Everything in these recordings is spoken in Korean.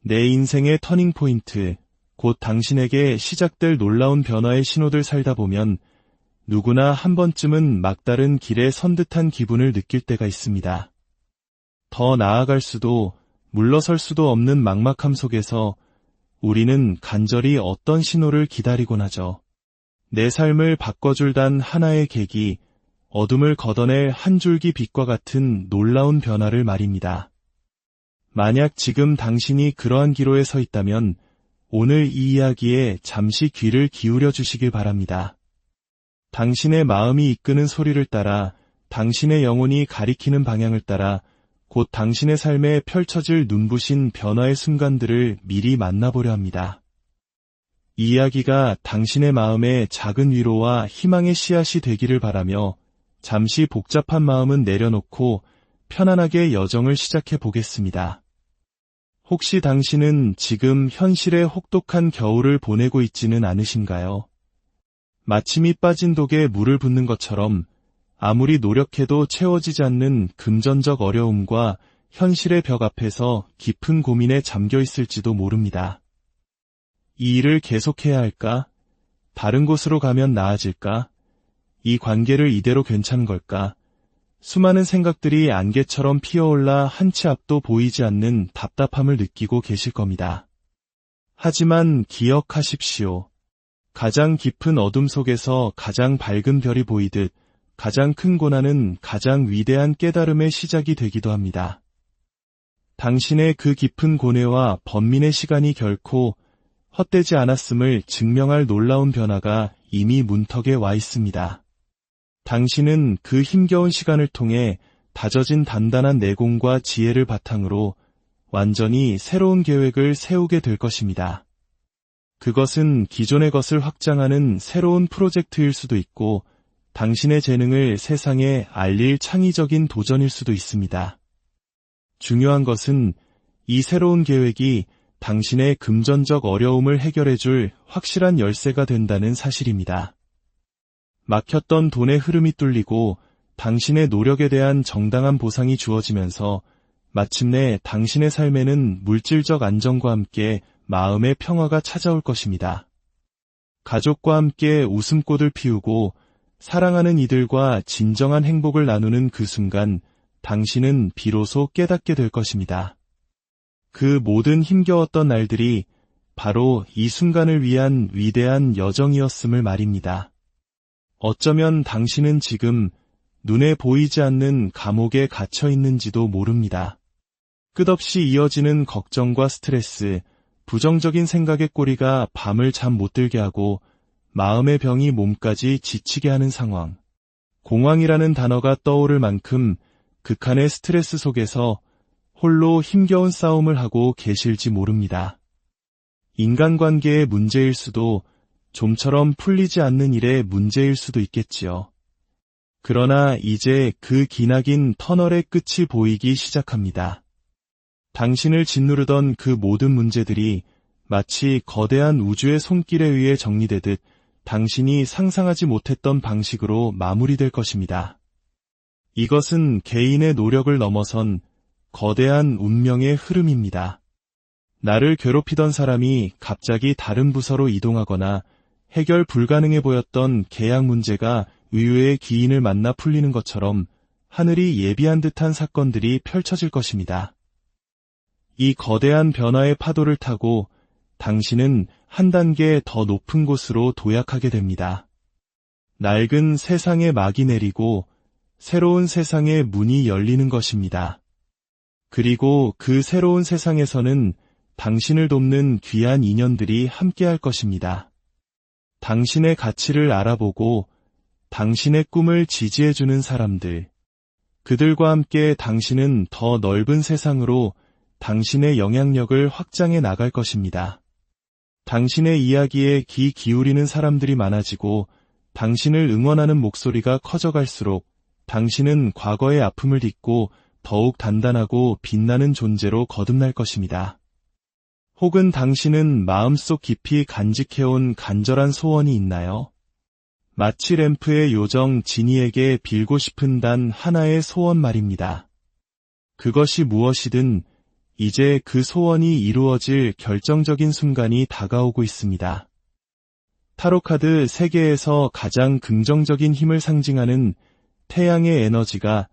내 인생의 터닝포인트, 곧 당신에게 시작될 놀라운 변화의 신호들 살다 보면 누구나 한 번쯤은 막다른 길에 선 듯한 기분을 느낄 때가 있습니다. 더 나아갈 수도 물러설 수도 없는 막막함 속에서 우리는 간절히 어떤 신호를 기다리곤 하죠. 내 삶을 바꿔줄 단 하나의 계기, 어둠을 걷어낼 한 줄기 빛과 같은 놀라운 변화를 말입니다. 만약 지금 당신이 그러한 기로에 서 있다면 오늘 이 이야기에 잠시 귀를 기울여 주시길 바랍니다. 당신의 마음이 이끄는 소리를 따라, 당신의 영혼이 가리키는 방향을 따라 곧 당신의 삶에 펼쳐질 눈부신 변화의 순간들을 미리 만나보려 합니다. 이 이야기가 당신의 마음에 작은 위로와 희망의 씨앗이 되기를 바라며 잠시 복잡한 마음은 내려놓고 편안하게 여정을 시작해 보겠습니다. 혹시 당신은 지금 현실의 혹독한 겨울을 보내고 있지는 않으신가요? 마침이 빠진 독에 물을 붓는 것처럼 아무리 노력해도 채워지지 않는 금전적 어려움과 현실의 벽 앞에서 깊은 고민에 잠겨 있을지도 모릅니다. 이 일을 계속해야 할까? 다른 곳으로 가면 나아질까? 이 관계를 이대로 괜찮은 걸까? 수많은 생각들이 안개처럼 피어올라 한치 앞도 보이지 않는 답답함을 느끼고 계실 겁니다. 하지만 기억하십시오. 가장 깊은 어둠 속에서 가장 밝은 별이 보이듯 가장 큰 고난은 가장 위대한 깨달음의 시작이 되기도 합니다. 당신의 그 깊은 고뇌와 번민의 시간이 결코 헛되지 않았음을 증명할 놀라운 변화가 이미 문턱에 와 있습니다. 당신은 그 힘겨운 시간을 통해 다져진 단단한 내공과 지혜를 바탕으로 완전히 새로운 계획을 세우게 될 것입니다. 그것은 기존의 것을 확장하는 새로운 프로젝트일 수도 있고 당신의 재능을 세상에 알릴 창의적인 도전일 수도 있습니다. 중요한 것은 이 새로운 계획이 당신의 금전적 어려움을 해결해줄 확실한 열쇠가 된다는 사실입니다. 막혔던 돈의 흐름이 뚫리고 당신의 노력에 대한 정당한 보상이 주어지면서 마침내 당신의 삶에는 물질적 안정과 함께 마음의 평화가 찾아올 것입니다. 가족과 함께 웃음꽃을 피우고 사랑하는 이들과 진정한 행복을 나누는 그 순간 당신은 비로소 깨닫게 될 것입니다. 그 모든 힘겨웠던 날들이 바로 이 순간을 위한 위대한 여정이었음을 말입니다. 어쩌면 당신은 지금 눈에 보이지 않는 감옥에 갇혀 있는지도 모릅니다. 끝없이 이어지는 걱정과 스트레스, 부정적인 생각의 꼬리가 밤을 잠 못 들게 하고 마음의 병이 몸까지 지치게 하는 상황. 공황이라는 단어가 떠오를 만큼 극한의 스트레스 속에서 홀로 힘겨운 싸움을 하고 계실지 모릅니다. 인간관계의 문제일 수도 좀처럼 풀리지 않는 일의 문제일 수도 있겠지요. 그러나 이제 그 기나긴 터널의 끝이 보이기 시작합니다. 당신을 짓누르던 그 모든 문제들이 마치 거대한 우주의 손길에 의해 정리되듯 당신이 상상하지 못했던 방식으로 마무리될 것입니다. 이것은 개인의 노력을 넘어선 거대한 운명의 흐름입니다. 나를 괴롭히던 사람이 갑자기 다른 부서로 이동하거나 해결 불가능해 보였던 계약 문제가 의외의 기인을 만나 풀리는 것처럼 하늘이 예비한 듯한 사건들이 펼쳐질 것입니다. 이 거대한 변화의 파도를 타고 당신은 한 단계 더 높은 곳으로 도약하게 됩니다. 낡은 세상의 막이 내리고 새로운 세상의 문이 열리는 것입니다. 그리고 그 새로운 세상에서는 당신을 돕는 귀한 인연들이 함께할 것입니다. 당신의 가치를 알아보고 당신의 꿈을 지지해주는 사람들, 그들과 함께 당신은 더 넓은 세상으로 당신의 영향력을 확장해 나갈 것입니다. 당신의 이야기에 귀 기울이는 사람들이 많아지고 당신을 응원하는 목소리가 커져갈수록 당신은 과거의 아픔을 딛고 더욱 단단하고 빛나는 존재로 거듭날 것입니다. 혹은 당신은 마음속 깊이 간직해온 간절한 소원이 있나요? 마치 램프의 요정 지니에게 빌고 싶은 단 하나의 소원 말입니다. 그것이 무엇이든 이제 그 소원이 이루어질 결정적인 순간이 다가오고 있습니다. 타로카드 세계에서 가장 긍정적인 힘을 상징하는 태양의 에너지가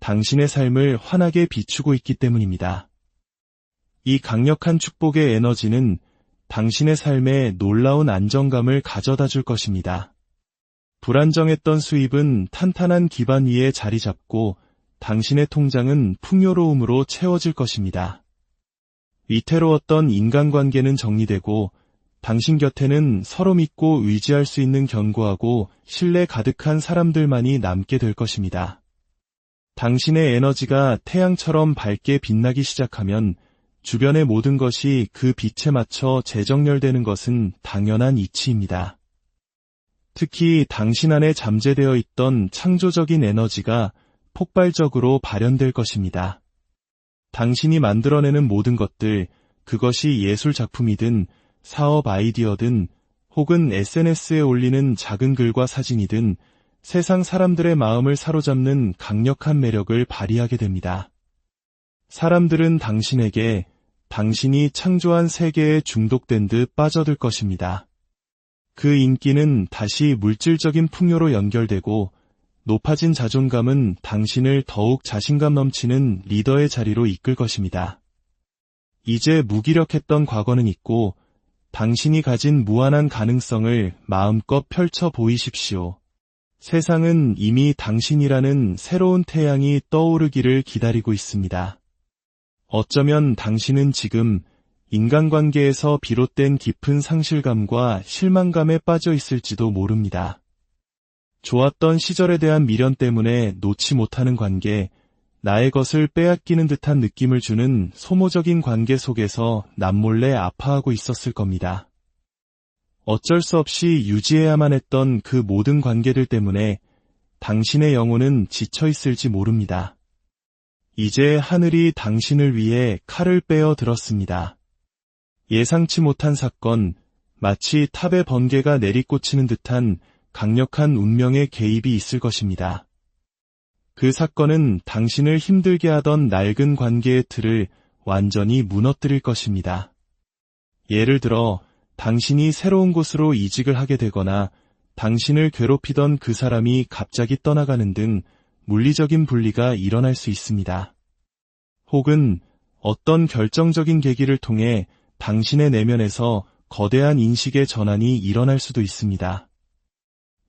당신의 삶을 환하게 비추고 있기 때문입니다. 이 강력한 축복의 에너지는 당신의 삶에 놀라운 안정감을 가져다 줄 것입니다. 불안정했던 수입은 탄탄한 기반 위에 자리 잡고 당신의 통장은 풍요로움으로 채워질 것입니다. 위태로웠던 인간관계는 정리되고 당신 곁에는 서로 믿고 의지할 수 있는 견고하고 신뢰 가득한 사람들만이 남게 될 것입니다. 당신의 에너지가 태양처럼 밝게 빛나기 시작하면 주변의 모든 것이 그 빛에 맞춰 재정렬되는 것은 당연한 이치입니다. 특히 당신 안에 잠재되어 있던 창조적인 에너지가 폭발적으로 발현될 것입니다. 당신이 만들어내는 모든 것들, 그것이 예술 작품이든 사업 아이디어든 혹은 SNS에 올리는 작은 글과 사진이든 세상 사람들의 마음을 사로잡는 강력한 매력을 발휘하게 됩니다. 사람들은 당신에게 당신이 창조한 세계에 중독된 듯 빠져들 것입니다. 그 인기는 다시 물질적인 풍요로 연결되고 높아진 자존감은 당신을 더욱 자신감 넘치는 리더의 자리로 이끌 것입니다. 이제 무기력했던 과거는 잊고 당신이 가진 무한한 가능성을 마음껏 펼쳐 보이십시오. 세상은 이미 당신이라는 새로운 태양이 떠오르기를 기다리고 있습니다. 어쩌면 당신은 지금 인간관계에서 비롯된 깊은 상실감과 실망감에 빠져 있을지도 모릅니다. 좋았던 시절에 대한 미련 때문에 놓지 못하는 관계, 나의 것을 빼앗기는 듯한 느낌을 주는 소모적인 관계 속에서 남몰래 아파하고 있었을 겁니다. 어쩔 수 없이 유지해야만 했던 그 모든 관계들 때문에 당신의 영혼은 지쳐 있을지 모릅니다. 이제 하늘이 당신을 위해 칼을 빼어 들었습니다. 예상치 못한 사건, 마치 탑의 번개가 내리꽂히는 듯한 강력한 운명의 개입이 있을 것입니다. 그 사건은 당신을 힘들게 하던 낡은 관계의 틀을 완전히 무너뜨릴 것입니다. 예를 들어 당신이 새로운 곳으로 이직을 하게 되거나 당신을 괴롭히던 그 사람이 갑자기 떠나가는 등 물리적인 분리가 일어날 수 있습니다. 혹은 어떤 결정적인 계기를 통해 당신의 내면에서 거대한 인식의 전환이 일어날 수도 있습니다.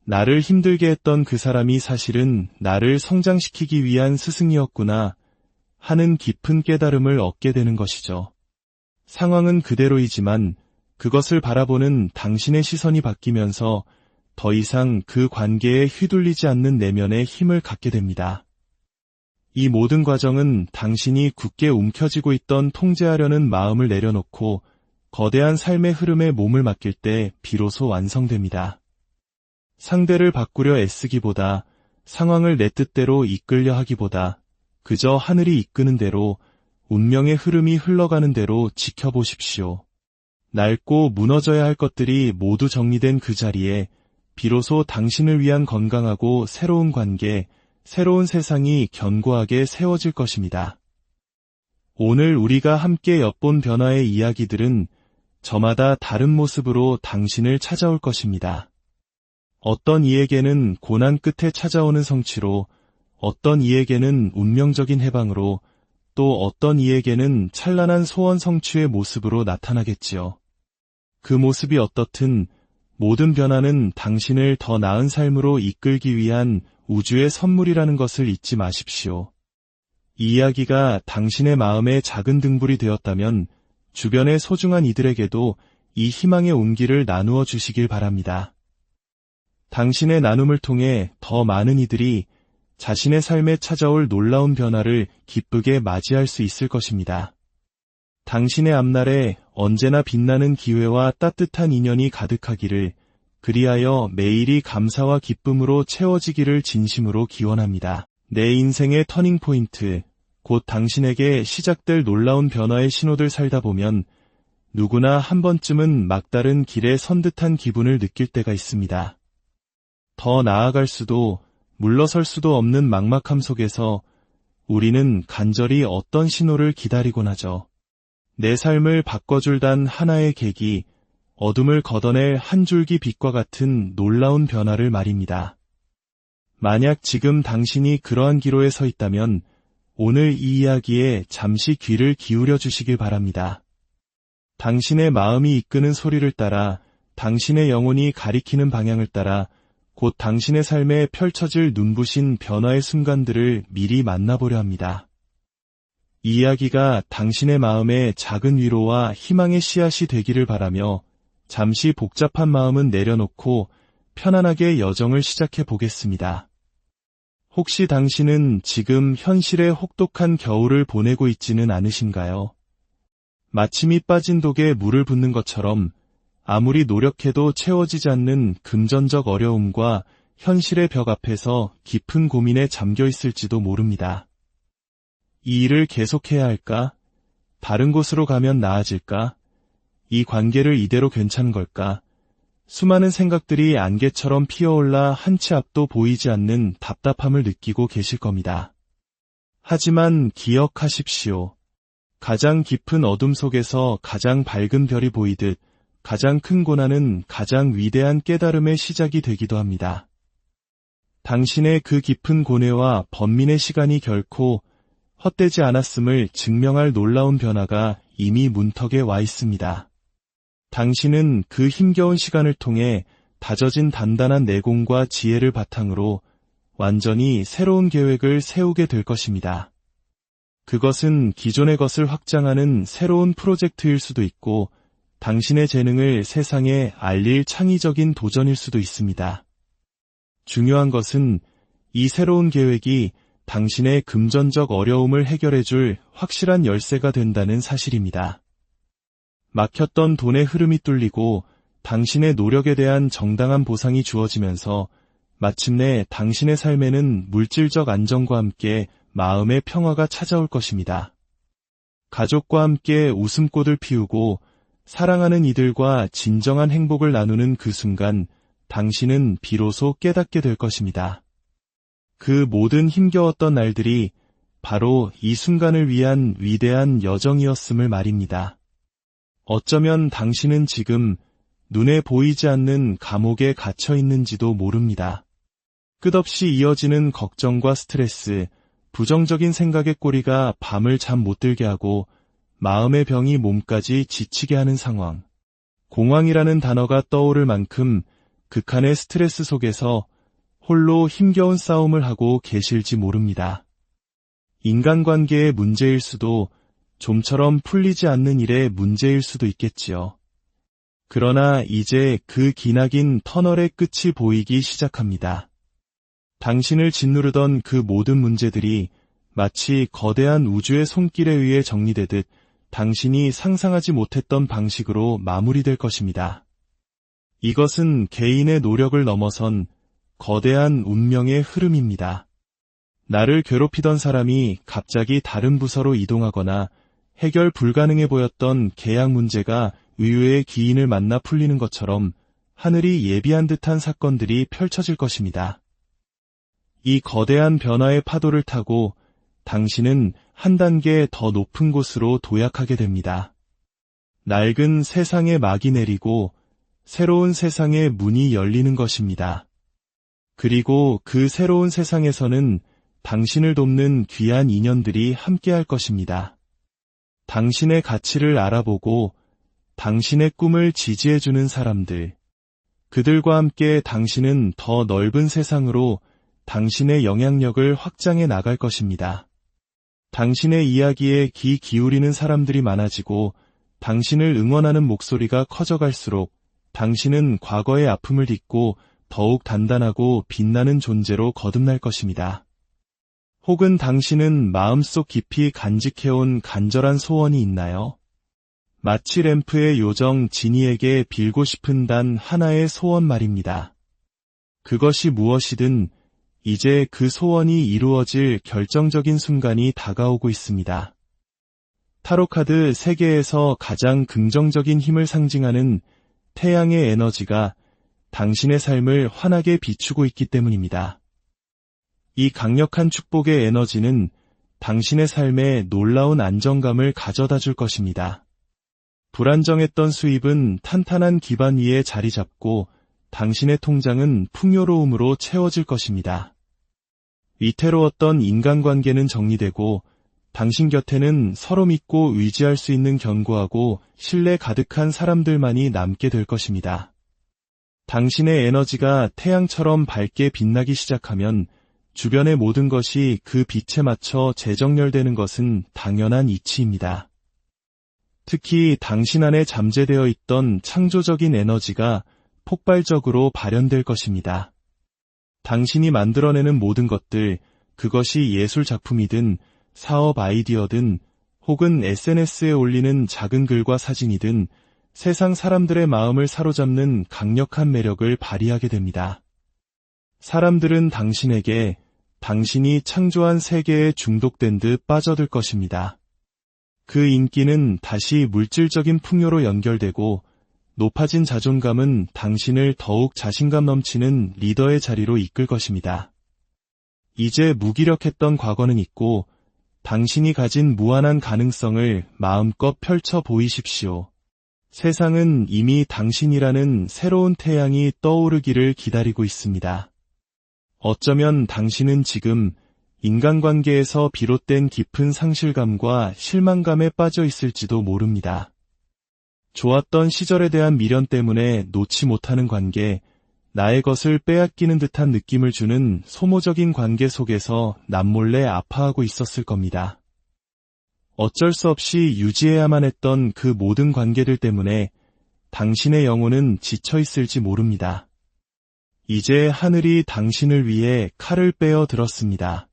나를 힘들게 했던 그 사람이 사실은 나를 성장시키기 위한 스승이었구나 하는 깊은 깨달음을 얻게 되는 것이죠. 상황은 그대로이지만 그것을 바라보는 당신의 시선이 바뀌면서 더 이상 그 관계에 휘둘리지 않는 내면의 힘을 갖게 됩니다. 이 모든 과정은 당신이 굳게 움켜쥐고 있던 통제하려는 마음을 내려놓고 거대한 삶의 흐름에 몸을 맡길 때 비로소 완성됩니다. 상대를 바꾸려 애쓰기보다 상황을 내 뜻대로 이끌려 하기보다 그저 하늘이 이끄는 대로 운명의 흐름이 흘러가는 대로 지켜보십시오. 낡고 무너져야 할 것들이 모두 정리된 그 자리에 비로소 당신을 위한 건강하고 새로운 관계, 새로운 세상이 견고하게 세워질 것입니다. 오늘 우리가 함께 엿본 변화의 이야기들은 저마다 다른 모습으로 당신을 찾아올 것입니다. 어떤 이에게는 고난 끝에 찾아오는 성취로, 어떤 이에게는 운명적인 해방으로, 또 어떤 이에게는 찬란한 소원 성취의 모습으로 나타나겠지요. 그 모습이 어떻든 모든 변화는 당신을 더 나은 삶으로 이끌기 위한 우주의 선물이라는 것을 잊지 마십시오. 이 이야기가 당신의 마음에 작은 등불이 되었다면 주변의 소중한 이들에게도 이 희망의 온기를 나누어 주시길 바랍니다. 당신의 나눔을 통해 더 많은 이들이 자신의 삶에 찾아올 놀라운 변화를 기쁘게 맞이할 수 있을 것입니다. 당신의 앞날에 언제나 빛나는 기회와 따뜻한 인연이 가득하기를, 그리하여 매일이 감사와 기쁨으로 채워지기를 진심으로 기원합니다. 내 인생의 터닝포인트, 곧 당신에게 시작될 놀라운 변화의 신호들 살다 보면 누구나 한 번쯤은 막다른 길에 선 듯한 기분을 느낄 때가 있습니다. 더 나아갈 수도 물러설 수도 없는 막막함 속에서 우리는 간절히 어떤 신호를 기다리곤 하죠. 내 삶을 바꿔줄 단 하나의 계기, 어둠을 걷어낼 한 줄기 빛과 같은 놀라운 변화를 말입니다. 만약 지금 당신이 그러한 기로에 서 있다면 오늘 이 이야기에 잠시 귀를 기울여 주시길 바랍니다. 당신의 마음이 이끄는 소리를 따라, 당신의 영혼이 가리키는 방향을 따라 곧 당신의 삶에 펼쳐질 눈부신 변화의 순간들을 미리 만나보려 합니다. 이 이야기가 당신의 마음에 작은 위로와 희망의 씨앗이 되기를 바라며 잠시 복잡한 마음은 내려놓고 편안하게 여정을 시작해 보겠습니다. 혹시 당신은 지금 현실의 혹독한 겨울을 보내고 있지는 않으신가요? 마침이 빠진 독에 물을 붓는 것처럼 아무리 노력해도 채워지지 않는 금전적 어려움과 현실의 벽 앞에서 깊은 고민에 잠겨 있을지도 모릅니다. 이 일을 계속해야 할까? 다른 곳으로 가면 나아질까? 이 관계를 이대로 괜찮은 걸까? 수많은 생각들이 안개처럼 피어올라 한치 앞도 보이지 않는 답답함을 느끼고 계실 겁니다. 하지만 기억하십시오. 가장 깊은 어둠 속에서 가장 밝은 별이 보이듯 가장 큰 고난은 가장 위대한 깨달음의 시작이 되기도 합니다. 당신의 그 깊은 고뇌와 번민의 시간이 결코 헛되지 않았음을 증명할 놀라운 변화가 이미 문턱에 와 있습니다. 당신은 그 힘겨운 시간을 통해 다져진 단단한 내공과 지혜를 바탕으로 완전히 새로운 계획을 세우게 될 것입니다. 그것은 기존의 것을 확장하는 새로운 프로젝트일 수도 있고 당신의 재능을 세상에 알릴 창의적인 도전일 수도 있습니다. 중요한 것은 이 새로운 계획이 당신의 금전적 어려움을 해결해줄 확실한 열쇠가 된다는 사실입니다. 막혔던 돈의 흐름이 뚫리고 당신의 노력에 대한 정당한 보상이 주어지면서 마침내 당신의 삶에는 물질적 안정과 함께 마음의 평화가 찾아올 것입니다. 가족과 함께 웃음꽃을 피우고 사랑하는 이들과 진정한 행복을 나누는 그 순간 당신은 비로소 깨닫게 될 것입니다. 그 모든 힘겨웠던 날들이 바로 이 순간을 위한 위대한 여정이었음을 말입니다. 어쩌면 당신은 지금 눈에 보이지 않는 감옥에 갇혀 있는지도 모릅니다. 끝없이 이어지는 걱정과 스트레스, 부정적인 생각의 꼬리가 밤을 잠 못 들게 하고 마음의 병이 몸까지 지치게 하는 상황. 공황이라는 단어가 떠오를 만큼 극한의 스트레스 속에서 홀로 힘겨운 싸움을 하고 계실지 모릅니다. 인간관계의 문제일 수도 좀처럼 풀리지 않는 일의 문제일 수도 있겠지요. 그러나 이제 그 기나긴 터널의 끝이 보이기 시작합니다. 당신을 짓누르던 그 모든 문제들이 마치 거대한 우주의 손길에 의해 정리되듯 당신이 상상하지 못했던 방식으로 마무리될 것입니다. 이것은 개인의 노력을 넘어선 거대한 운명의 흐름입니다. 나를 괴롭히던 사람이 갑자기 다른 부서로 이동하거나 해결 불가능해 보였던 계약 문제가 의외의 기인을 만나 풀리는 것처럼 하늘이 예비한 듯한 사건들이 펼쳐질 것입니다. 이 거대한 변화의 파도를 타고 당신은 한 단계 더 높은 곳으로 도약하게 됩니다. 낡은 세상의 막이 내리고 새로운 세상의 문이 열리는 것입니다. 그리고 그 새로운 세상에서는 당신을 돕는 귀한 인연들이 함께할 것입니다. 당신의 가치를 알아보고 당신의 꿈을 지지해주는 사람들, 그들과 함께 당신은 더 넓은 세상으로 당신의 영향력을 확장해 나갈 것입니다. 당신의 이야기에 귀 기울이는 사람들이 많아지고 당신을 응원하는 목소리가 커져갈수록 당신은 과거의 아픔을 딛고 더욱 단단하고 빛나는 존재로 거듭날 것입니다. 혹은 당신은 마음속 깊이 간직해온 간절한 소원이 있나요? 마치 램프의 요정 지니에게 빌고 싶은 단 하나의 소원 말입니다. 그것이 무엇이든 이제 그 소원이 이루어질 결정적인 순간이 다가오고 있습니다. 타로카드 세계에서 가장 긍정적인 힘을 상징하는 태양의 에너지가 당신의 삶을 환하게 비추고 있기 때문입니다. 이 강력한 축복의 에너지는 당신의 삶에 놀라운 안정감을 가져다 줄 것입니다. 불안정했던 수입은 탄탄한 기반 위에 자리 잡고 당신의 통장은 풍요로움으로 채워질 것입니다. 위태로웠던 인간관계는 정리되고 당신 곁에는 서로 믿고 의지할 수 있는 견고하고 신뢰 가득한 사람들만이 남게 될 것입니다. 당신의 에너지가 태양처럼 밝게 빛나기 시작하면 주변의 모든 것이 그 빛에 맞춰 재정렬되는 것은 당연한 이치입니다. 특히 당신 안에 잠재되어 있던 창조적인 에너지가 폭발적으로 발현될 것입니다. 당신이 만들어내는 모든 것들, 그것이 예술 작품이든 사업 아이디어든 혹은 SNS에 올리는 작은 글과 사진이든 세상 사람들의 마음을 사로잡는 강력한 매력을 발휘하게 됩니다. 사람들은 당신에게 당신이 창조한 세계에 중독된 듯 빠져들 것입니다. 그 인기는 다시 물질적인 풍요로 연결되고 높아진 자존감은 당신을 더욱 자신감 넘치는 리더의 자리로 이끌 것입니다. 이제 무기력했던 과거는 잊고 당신이 가진 무한한 가능성을 마음껏 펼쳐 보이십시오. 세상은 이미 당신이라는 새로운 태양이 떠오르기를 기다리고 있습니다. 어쩌면 당신은 지금 인간관계에서 비롯된 깊은 상실감과 실망감에 빠져 있을지도 모릅니다. 좋았던 시절에 대한 미련 때문에 놓지 못하는 관계, 나의 것을 빼앗기는 듯한 느낌을 주는 소모적인 관계 속에서 남몰래 아파하고 있었을 겁니다. 어쩔 수 없이 유지해야만 했던 그 모든 관계들 때문에 당신의 영혼은 지쳐 있을지 모릅니다. 이제 하늘이 당신을 위해 칼을 빼어 들었습니다.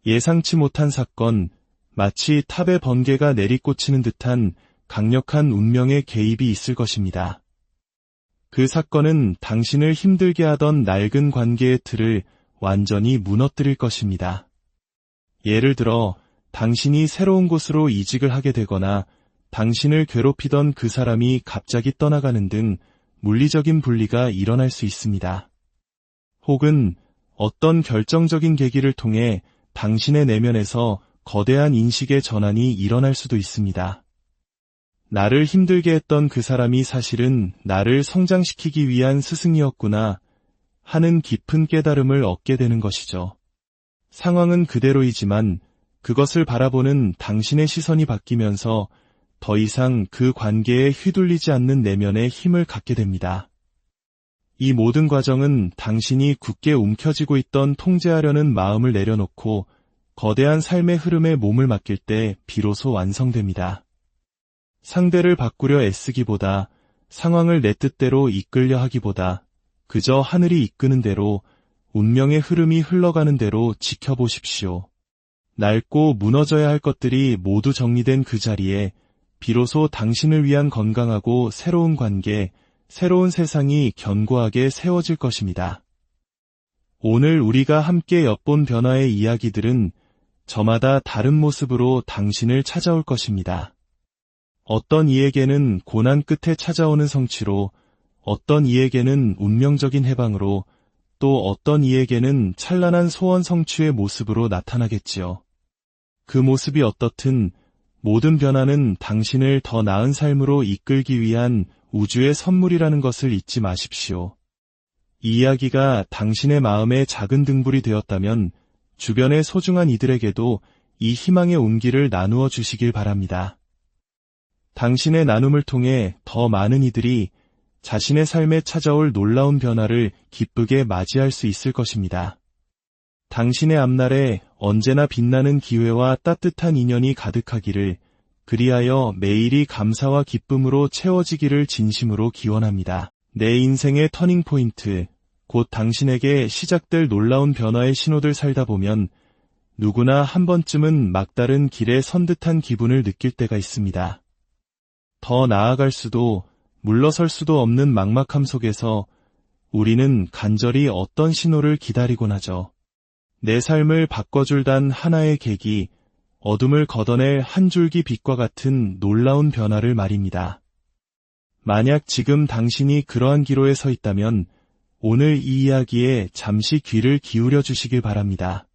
예상치 못한 사건, 마치 탑의 번개가 내리꽂히는 듯한 강력한 운명의 개입이 있을 것입니다. 그 사건은 당신을 힘들게 하던 낡은 관계의 틀을 완전히 무너뜨릴 것입니다. 예를 들어 당신이 새로운 곳으로 이직을 하게 되거나 당신을 괴롭히던 그 사람이 갑자기 떠나가는 등 물리적인 분리가 일어날 수 있습니다. 혹은 어떤 결정적인 계기를 통해 당신의 내면에서 거대한 인식의 전환이 일어날 수도 있습니다. 나를 힘들게 했던 그 사람이 사실은 나를 성장시키기 위한 스승이었구나 하는 깊은 깨달음을 얻게 되는 것이죠. 상황은 그대로이지만 그것을 바라보는 당신의 시선이 바뀌면서 더 이상 그 관계에 휘둘리지 않는 내면의 힘을 갖게 됩니다. 이 모든 과정은 당신이 굳게 움켜쥐고 있던 통제하려는 마음을 내려놓고 거대한 삶의 흐름에 몸을 맡길 때 비로소 완성됩니다. 상대를 바꾸려 애쓰기보다 상황을 내 뜻대로 이끌려 하기보다 그저 하늘이 이끄는 대로 운명의 흐름이 흘러가는 대로 지켜보십시오. 낡고 무너져야 할 것들이 모두 정리된 그 자리에 비로소 당신을 위한 건강하고 새로운 관계, 새로운 세상이 견고하게 세워질 것입니다. 오늘 우리가 함께 엿본 변화의 이야기들은 저마다 다른 모습으로 당신을 찾아올 것입니다. 어떤 이에게는 고난 끝에 찾아오는 성취로, 어떤 이에게는 운명적인 해방으로, 또 어떤 이에게는 찬란한 소원 성취의 모습으로 나타나겠지요. 그 모습이 어떻든 모든 변화는 당신을 더 나은 삶으로 이끌기 위한 우주의 선물이라는 것을 잊지 마십시오. 이 이야기가 당신의 마음에 작은 등불이 되었다면 주변의 소중한 이들에게도 이 희망의 온기를 나누어 주시길 바랍니다. 당신의 나눔을 통해 더 많은 이들이 자신의 삶에 찾아올 놀라운 변화를 기쁘게 맞이할 수 있을 것입니다. 당신의 앞날에 언제나 빛나는 기회와 따뜻한 인연이 가득하기를, 그리하여 매일이 감사와 기쁨으로 채워지기를 진심으로 기원합니다. 내 인생의 터닝포인트, 곧 당신에게 시작될 놀라운 변화의 신호들 살다 보면 누구나 한 번쯤은 막다른 길에 선 듯한 기분을 느낄 때가 있습니다. 더 나아갈 수도 물러설 수도 없는 막막함 속에서 우리는 간절히 어떤 신호를 기다리곤 하죠. 내 삶을 바꿔줄 단 하나의 계기, 어둠을 걷어낼 한 줄기 빛과 같은 놀라운 변화를 말입니다. 만약 지금 당신이 그러한 기로에 서 있다면 오늘 이 이야기에 잠시 귀를 기울여 주시길 바랍니다.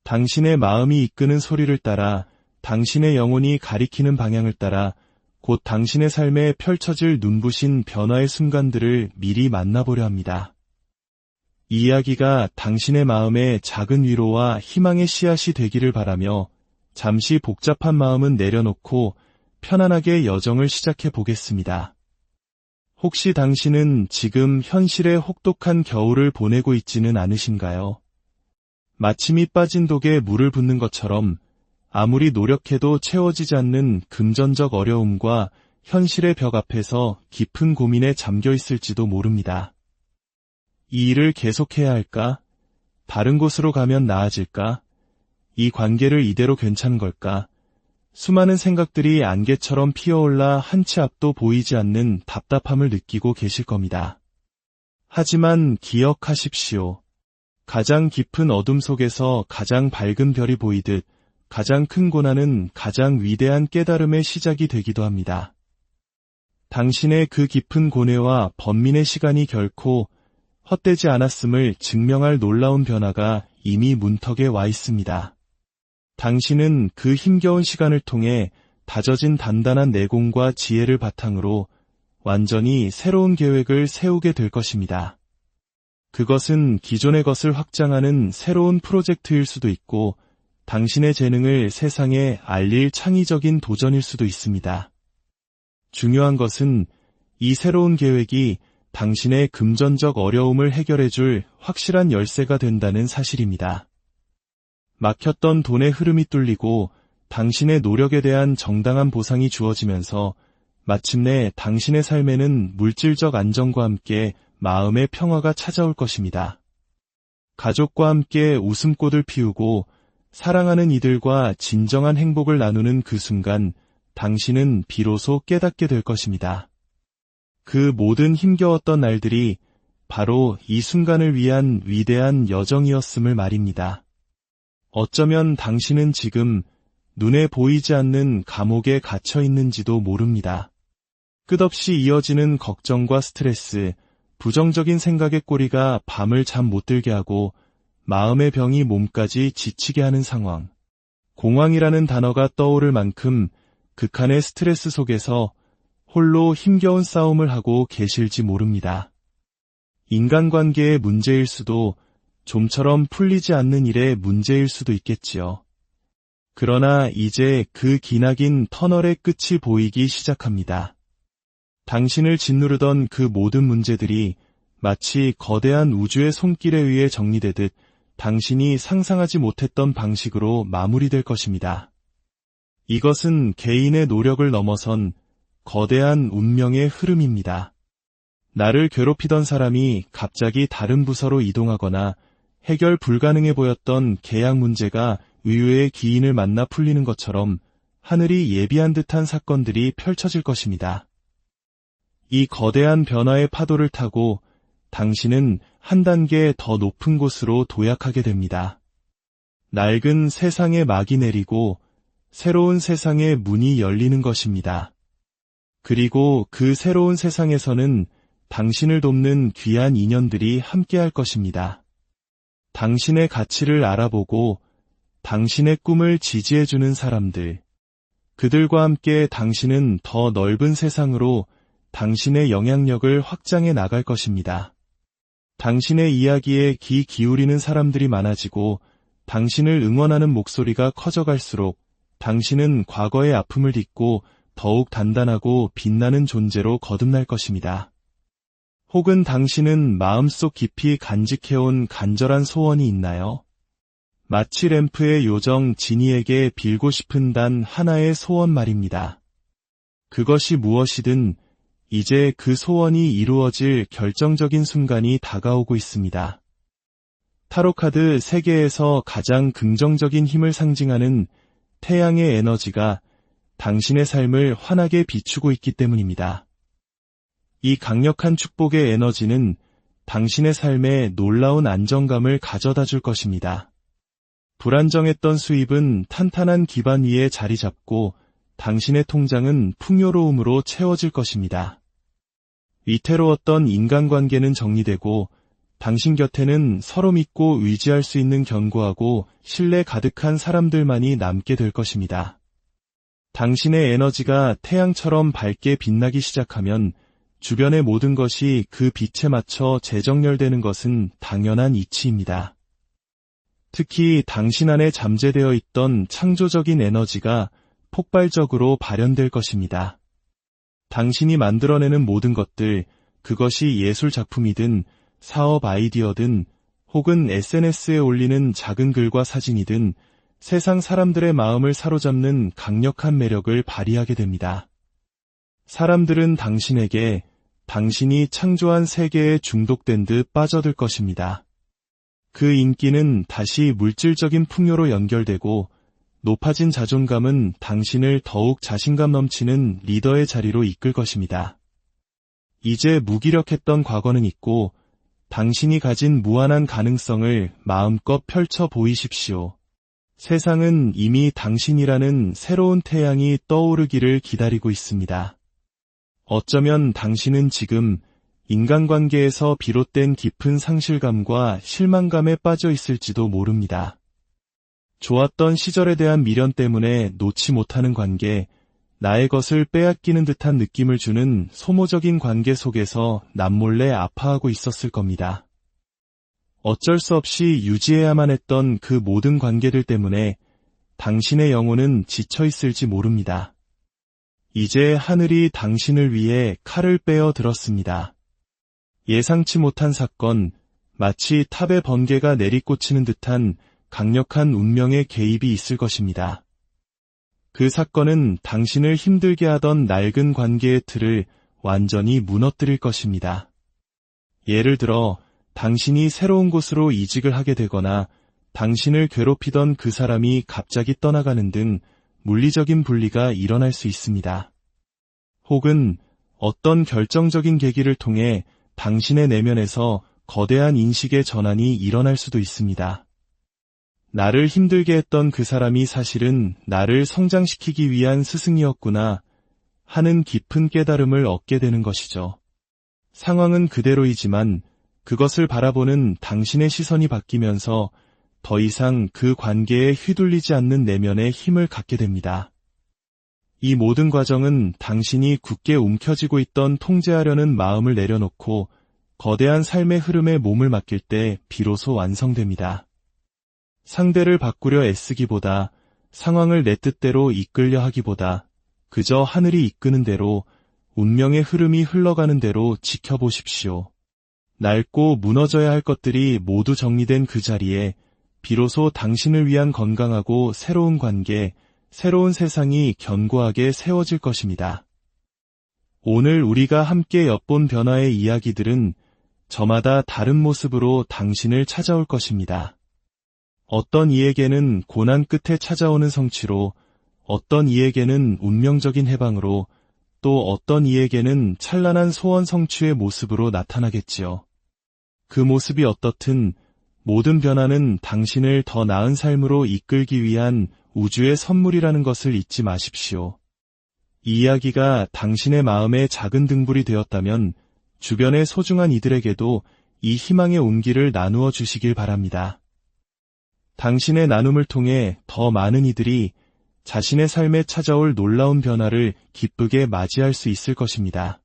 당신의 마음이 이끄는 소리를 따라, 당신의 영혼이 가리키는 방향을 따라 곧 당신의 삶에 펼쳐질 눈부신 변화의 순간들을 미리 만나보려 합니다. 이 이야기가 당신의 마음에 작은 위로와 희망의 씨앗이 되기를 바라며 잠시 복잡한 마음은 내려놓고 편안하게 여정을 시작해 보겠습니다. 혹시 당신은 지금 현실의 혹독한 겨울을 보내고 있지는 않으신가요? 마침이 빠진 독에 물을 붓는 것처럼 아무리 노력해도 채워지지 않는 금전적 어려움과 현실의 벽 앞에서 깊은 고민에 잠겨 있을지도 모릅니다. 이 일을 계속해야 할까? 다른 곳으로 가면 나아질까? 이 관계를 이대로 괜찮은 걸까? 수많은 생각들이 안개처럼 피어올라 한치 앞도 보이지 않는 답답함을 느끼고 계실 겁니다. 하지만 기억하십시오. 가장 깊은 어둠 속에서 가장 밝은 별이 보이듯 가장 큰 고난은 가장 위대한 깨달음의 시작이 되기도 합니다. 당신의 그 깊은 고뇌와 번민의 시간이 결코 헛되지 않았음을 증명할 놀라운 변화가 이미 문턱에 와 있습니다. 당신은 그 힘겨운 시간을 통해 다져진 단단한 내공과 지혜를 바탕으로 완전히 새로운 계획을 세우게 될 것입니다. 그것은 기존의 것을 확장하는 새로운 프로젝트일 수도 있고 당신의 재능을 세상에 알릴 창의적인 도전일 수도 있습니다. 중요한 것은 이 새로운 계획이 당신의 금전적 어려움을 해결해줄 확실한 열쇠가 된다는 사실입니다. 막혔던 돈의 흐름이 뚫리고 당신의 노력에 대한 정당한 보상이 주어지면서 마침내 당신의 삶에는 물질적 안정과 함께 마음의 평화가 찾아올 것입니다. 가족과 함께 웃음꽃을 피우고 사랑하는 이들과 진정한 행복을 나누는 그 순간 당신은 비로소 깨닫게 될 것입니다. 그 모든 힘겨웠던 날들이 바로 이 순간을 위한 위대한 여정이었음을 말입니다. 어쩌면 당신은 지금 눈에 보이지 않는 감옥에 갇혀 있는지도 모릅니다. 끝없이 이어지는 걱정과 스트레스, 부정적인 생각의 꼬리가 밤을 잠 못 들게 하고 마음의 병이 몸까지 지치게 하는 상황. 공황이라는 단어가 떠오를 만큼 극한의 스트레스 속에서 홀로 힘겨운 싸움을 하고 계실지 모릅니다. 인간관계의 문제일 수도 좀처럼 풀리지 않는 일의 문제일 수도 있겠지요. 그러나 이제 그 기나긴 터널의 끝이 보이기 시작합니다. 당신을 짓누르던 그 모든 문제들이 마치 거대한 우주의 손길에 의해 정리되듯 당신이 상상하지 못했던 방식으로 마무리될 것입니다. 이것은 개인의 노력을 넘어선 거대한 운명의 흐름입니다. 나를 괴롭히던 사람이 갑자기 다른 부서로 이동하거나 해결 불가능해 보였던 계약 문제가 의외의 기인을 만나 풀리는 것처럼 하늘이 예비한 듯한 사건들이 펼쳐질 것입니다. 이 거대한 변화의 파도를 타고 당신은 한 단계 더 높은 곳으로 도약하게 됩니다. 낡은 세상의 막이 내리고 새로운 세상의 문이 열리는 것입니다. 그리고 그 새로운 세상에서는 당신을 돕는 귀한 인연들이 함께할 것입니다. 당신의 가치를 알아보고 당신의 꿈을 지지해주는 사람들, 그들과 함께 당신은 더 넓은 세상으로 당신의 영향력을 확장해 나갈 것입니다. 당신의 이야기에 귀 기울이는 사람들이 많아지고 당신을 응원하는 목소리가 커져갈수록 당신은 과거의 아픔을 딛고 더욱 단단하고 빛나는 존재로 거듭날 것입니다. 혹은 당신은 마음속 깊이 간직해온 간절한 소원이 있나요? 마치 램프의 요정 지니에게 빌고 싶은 단 하나의 소원 말입니다. 그것이 무엇이든 이제 그 소원이 이루어질 결정적인 순간이 다가오고 있습니다. 타로카드 세계에서 가장 긍정적인 힘을 상징하는 태양의 에너지가 당신의 삶을 환하게 비추고 있기 때문입니다. 이 강력한 축복의 에너지는 당신의 삶에 놀라운 안정감을 가져다 줄 것입니다. 불안정했던 수입은 탄탄한 기반 위에 자리 잡고 당신의 통장은 풍요로움으로 채워질 것입니다. 위태로웠던 인간관계는 정리되고 당신 곁에는 서로 믿고 의지할 수 있는 견고하고 신뢰 가득한 사람들만이 남게 될 것입니다. 당신의 에너지가 태양처럼 밝게 빛나기 시작하면 주변의 모든 것이 그 빛에 맞춰 재정렬되는 것은 당연한 이치입니다. 특히 당신 안에 잠재되어 있던 창조적인 에너지가 폭발적으로 발현될 것입니다. 당신이 만들어내는 모든 것들, 그것이 예술 작품이든 사업 아이디어든 혹은 SNS에 올리는 작은 글과 사진이든 세상 사람들의 마음을 사로잡는 강력한 매력을 발휘하게 됩니다. 사람들은 당신에게 당신이 창조한 세계에 중독된 듯 빠져들 것입니다. 그 인기는 다시 물질적인 풍요로 연결되고 높아진 자존감은 당신을 더욱 자신감 넘치는 리더의 자리로 이끌 것입니다. 이제 무기력했던 과거는 잊고 당신이 가진 무한한 가능성을 마음껏 펼쳐 보이십시오. 세상은 이미 당신이라는 새로운 태양이 떠오르기를 기다리고 있습니다. 어쩌면 당신은 지금 인간관계에서 비롯된 깊은 상실감과 실망감에 빠져 있을지도 모릅니다. 좋았던 시절에 대한 미련 때문에 놓지 못하는 관계, 나의 것을 빼앗기는 듯한 느낌을 주는 소모적인 관계 속에서 남몰래 아파하고 있었을 겁니다. 어쩔 수 없이 유지해야만 했던 그 모든 관계들 때문에 당신의 영혼은 지쳐 있을지 모릅니다. 이제 하늘이 당신을 위해 칼을 빼어 들었습니다. 예상치 못한 사건, 마치 탑의 번개가 내리꽂히는 듯한 강력한 운명의 개입이 있을 것입니다. 그 사건은 당신을 힘들게 하던 낡은 관계의 틀을 완전히 무너뜨릴 것입니다. 예를 들어 당신이 새로운 곳으로 이직을 하게 되거나 당신을 괴롭히던 그 사람이 갑자기 떠나가는 등 물리적인 분리가 일어날 수 있습니다. 혹은 어떤 결정적인 계기를 통해 당신의 내면에서 거대한 인식의 전환이 일어날 수도 있습니다. 나를 힘들게 했던 그 사람이 사실은 나를 성장시키기 위한 스승이었구나 하는 깊은 깨달음을 얻게 되는 것이죠. 상황은 그대로이지만 그것을 바라보는 당신의 시선이 바뀌면서 더 이상 그 관계에 휘둘리지 않는 내면의 힘을 갖게 됩니다. 이 모든 과정은 당신이 굳게 움켜쥐고 있던 통제하려는 마음을 내려놓고 거대한 삶의 흐름에 몸을 맡길 때 비로소 완성됩니다. 상대를 바꾸려 애쓰기보다 상황을 내 뜻대로 이끌려 하기보다 그저 하늘이 이끄는 대로 운명의 흐름이 흘러가는 대로 지켜보십시오. 낡고 무너져야 할 것들이 모두 정리된 그 자리에 비로소 당신을 위한 건강하고 새로운 관계, 새로운 세상이 견고하게 세워질 것입니다. 오늘 우리가 함께 엿본 변화의 이야기들은 저마다 다른 모습으로 당신을 찾아올 것입니다. 어떤 이에게는 고난 끝에 찾아오는 성취로, 어떤 이에게는 운명적인 해방으로, 또 어떤 이에게는 찬란한 소원 성취의 모습으로 나타나겠지요. 그 모습이 어떻든 모든 변화는 당신을 더 나은 삶으로 이끌기 위한 우주의 선물이라는 것을 잊지 마십시오. 이 이야기가 당신의 마음에 작은 등불이 되었다면 주변의 소중한 이들에게도 이 희망의 온기를 나누어 주시길 바랍니다. 당신의 나눔을 통해 더 많은 이들이 자신의 삶에 찾아올 놀라운 변화를 기쁘게 맞이할 수 있을 것입니다.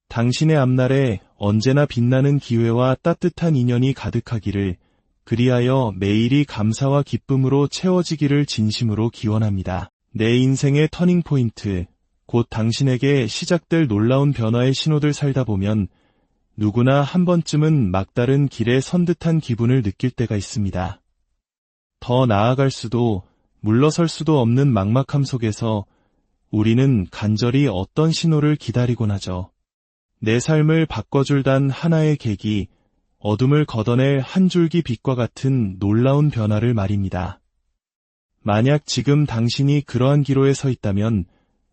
당신의 앞날에 언제나 빛나는 기회와 따뜻한 인연이 가득하기를, 그리하여 매일이 감사와 기쁨으로 채워지기를 진심으로 기원합니다. 내 인생의 터닝포인트, 곧 당신에게 시작될 놀라운 변화의 신호들 살다 보면 누구나 한 번쯤은 막다른 길에 선 듯한 기분을 느낄 때가 있습니다. 더 나아갈 수도 물러설 수도 없는 막막함 속에서 우리는 간절히 어떤 신호를 기다리곤 하죠. 내 삶을 바꿔줄 단 하나의 계기, 어둠을 걷어낼 한 줄기 빛과 같은 놀라운 변화를 말입니다. 만약 지금 당신이 그러한 기로에 서 있다면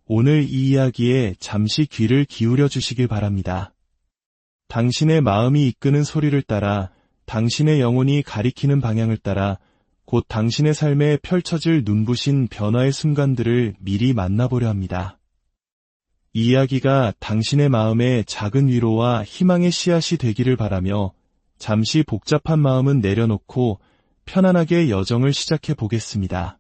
오늘 이 이야기에 잠시 귀를 기울여 주시길 바랍니다. 당신의 마음이 이끄는 소리를 따라, 당신의 영혼이 가리키는 방향을 따라 곧 당신의 삶에 펼쳐질 눈부신 변화의 순간들을 미리 만나보려 합니다. 이 이야기가 당신의 마음에 작은 위로와 희망의 씨앗이 되기를 바라며 잠시 복잡한 마음은 내려놓고 편안하게 여정을 시작해 보겠습니다.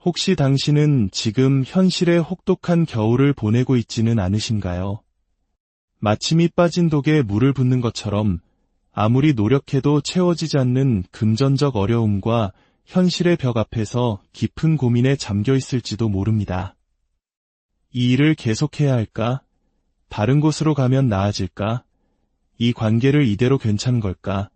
혹시 당신은 지금 현실의 혹독한 겨울을 보내고 있지는 않으신가요? 마침이 빠진 독에 물을 붓는 것처럼 아무리 노력해도 채워지지 않는 금전적 어려움과 현실의 벽 앞에서 깊은 고민에 잠겨 있을지도 모릅니다. 이 일을 계속해야 할까? 다른 곳으로 가면 나아질까? 이 관계를 이대로 괜찮은 걸까?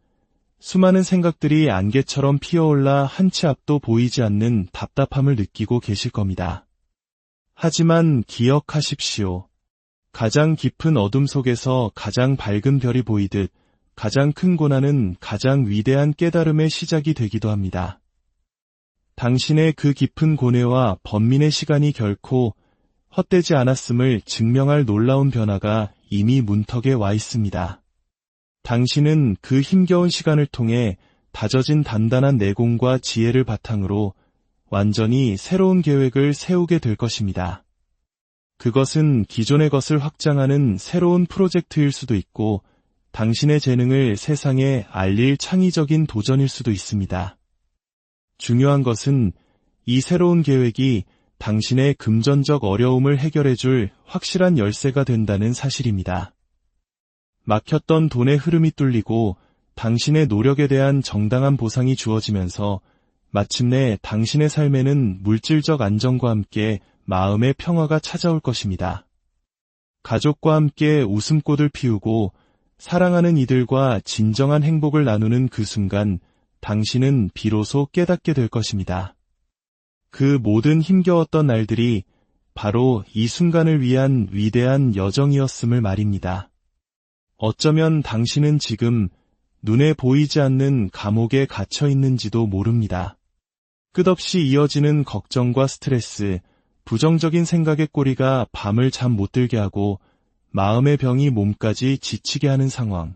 수많은 생각들이 안개처럼 피어올라 한치 앞도 보이지 않는 답답함을 느끼고 계실 겁니다. 하지만 기억하십시오. 가장 깊은 어둠 속에서 가장 밝은 별이 보이듯 가장 큰 고난은 가장 위대한 깨달음의 시작이 되기도 합니다. 당신의 그 깊은 고뇌와 번민의 시간이 결코 헛되지 않았음을 증명할 놀라운 변화가 이미 문턱에 와 있습니다. 당신은 그 힘겨운 시간을 통해 다져진 단단한 내공과 지혜를 바탕으로 완전히 새로운 계획을 세우게 될 것입니다. 그것은 기존의 것을 확장하는 새로운 프로젝트일 수도 있고 당신의 재능을 세상에 알릴 창의적인 도전일 수도 있습니다. 중요한 것은 이 새로운 계획이 당신의 금전적 어려움을 해결해줄 확실한 열쇠가 된다는 사실입니다. 막혔던 돈의 흐름이 뚫리고 당신의 노력에 대한 정당한 보상이 주어지면서 마침내 당신의 삶에는 물질적 안정과 함께 마음의 평화가 찾아올 것입니다. 가족과 함께 웃음꽃을 피우고 사랑하는 이들과 진정한 행복을 나누는 그 순간 당신은 비로소 깨닫게 될 것입니다. 그 모든 힘겨웠던 날들이 바로 이 순간을 위한 위대한 여정이었음을 말입니다. 어쩌면 당신은 지금 눈에 보이지 않는 감옥에 갇혀 있는지도 모릅니다. 끝없이 이어지는 걱정과 스트레스, 부정적인 생각의 꼬리가 밤을 잠 못 들게 하고 마음의 병이 몸까지 지치게 하는 상황.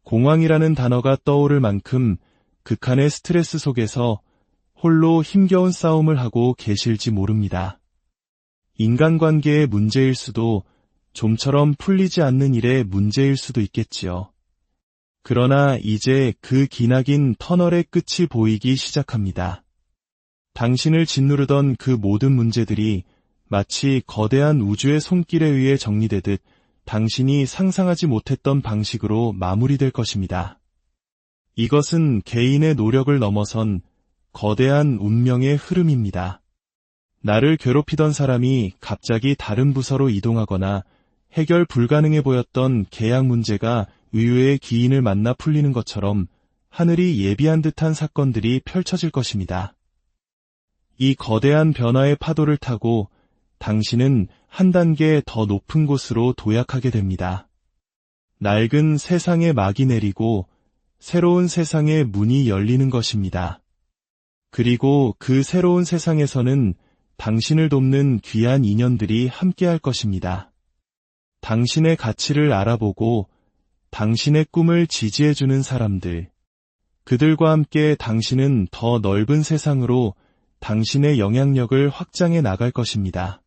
공황이라는 단어가 떠오를 만큼 극한의 스트레스 속에서 홀로 힘겨운 싸움을 하고 계실지 모릅니다. 인간관계의 문제일 수도 좀처럼 풀리지 않는 일의 문제일 수도 있겠지요. 그러나 이제 그 기나긴 터널의 끝이 보이기 시작합니다. 당신을 짓누르던 그 모든 문제들이 마치 거대한 우주의 손길에 의해 정리되듯 당신이 상상하지 못했던 방식으로 마무리될 것입니다. 이것은 개인의 노력을 넘어선 거대한 운명의 흐름입니다. 나를 괴롭히던 사람이 갑자기 다른 부서로 이동하거나 해결 불가능해 보였던 계약 문제가 의외의 기인을 만나 풀리는 것처럼 하늘이 예비한 듯한 사건들이 펼쳐질 것입니다. 이 거대한 변화의 파도를 타고 당신은 한 단계 더 높은 곳으로 도약하게 됩니다. 낡은 세상의 막이 내리고 새로운 세상의 문이 열리는 것입니다. 그리고 그 새로운 세상에서는 당신을 돕는 귀한 인연들이 함께할 것입니다. 당신의 가치를 알아보고 당신의 꿈을 지지해주는 사람들, 그들과 함께 당신은 더 넓은 세상으로 당신의 영향력을 확장해 나갈 것입니다.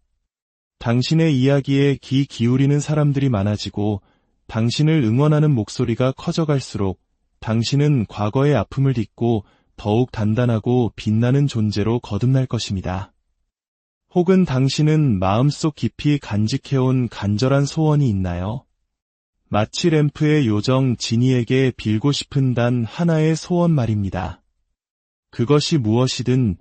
당신의 이야기에 귀 기울이는 사람들이 많아지고 당신을 응원하는 목소리가 커져갈수록 당신은 과거의 아픔을 딛고 더욱 단단하고 빛나는 존재로 거듭날 것입니다. 혹은 당신은 마음속 깊이 간직해온 간절한 소원이 있나요? 마치 램프의 요정 지니에게 빌고 싶은 단 하나의 소원 말입니다. 그것이 무엇이든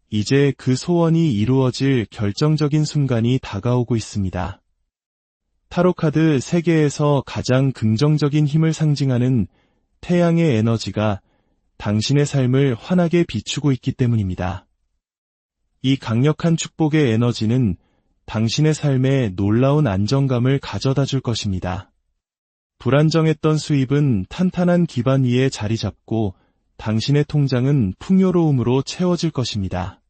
이제 그 소원이 이루어질 결정적인 순간이 다가오고 있습니다. 타로카드 세계에서 가장 긍정적인 힘을 상징하는 태양의 에너지가 당신의 삶을 환하게 비추고 있기 때문입니다. 이 강력한 축복의 에너지는 당신의 삶에 놀라운 안정감을 가져다 줄 것입니다. 불안정했던 수입은 탄탄한 기반 위에 자리 잡고 당신의 통장은 풍요로움으로 채워질 것입니다.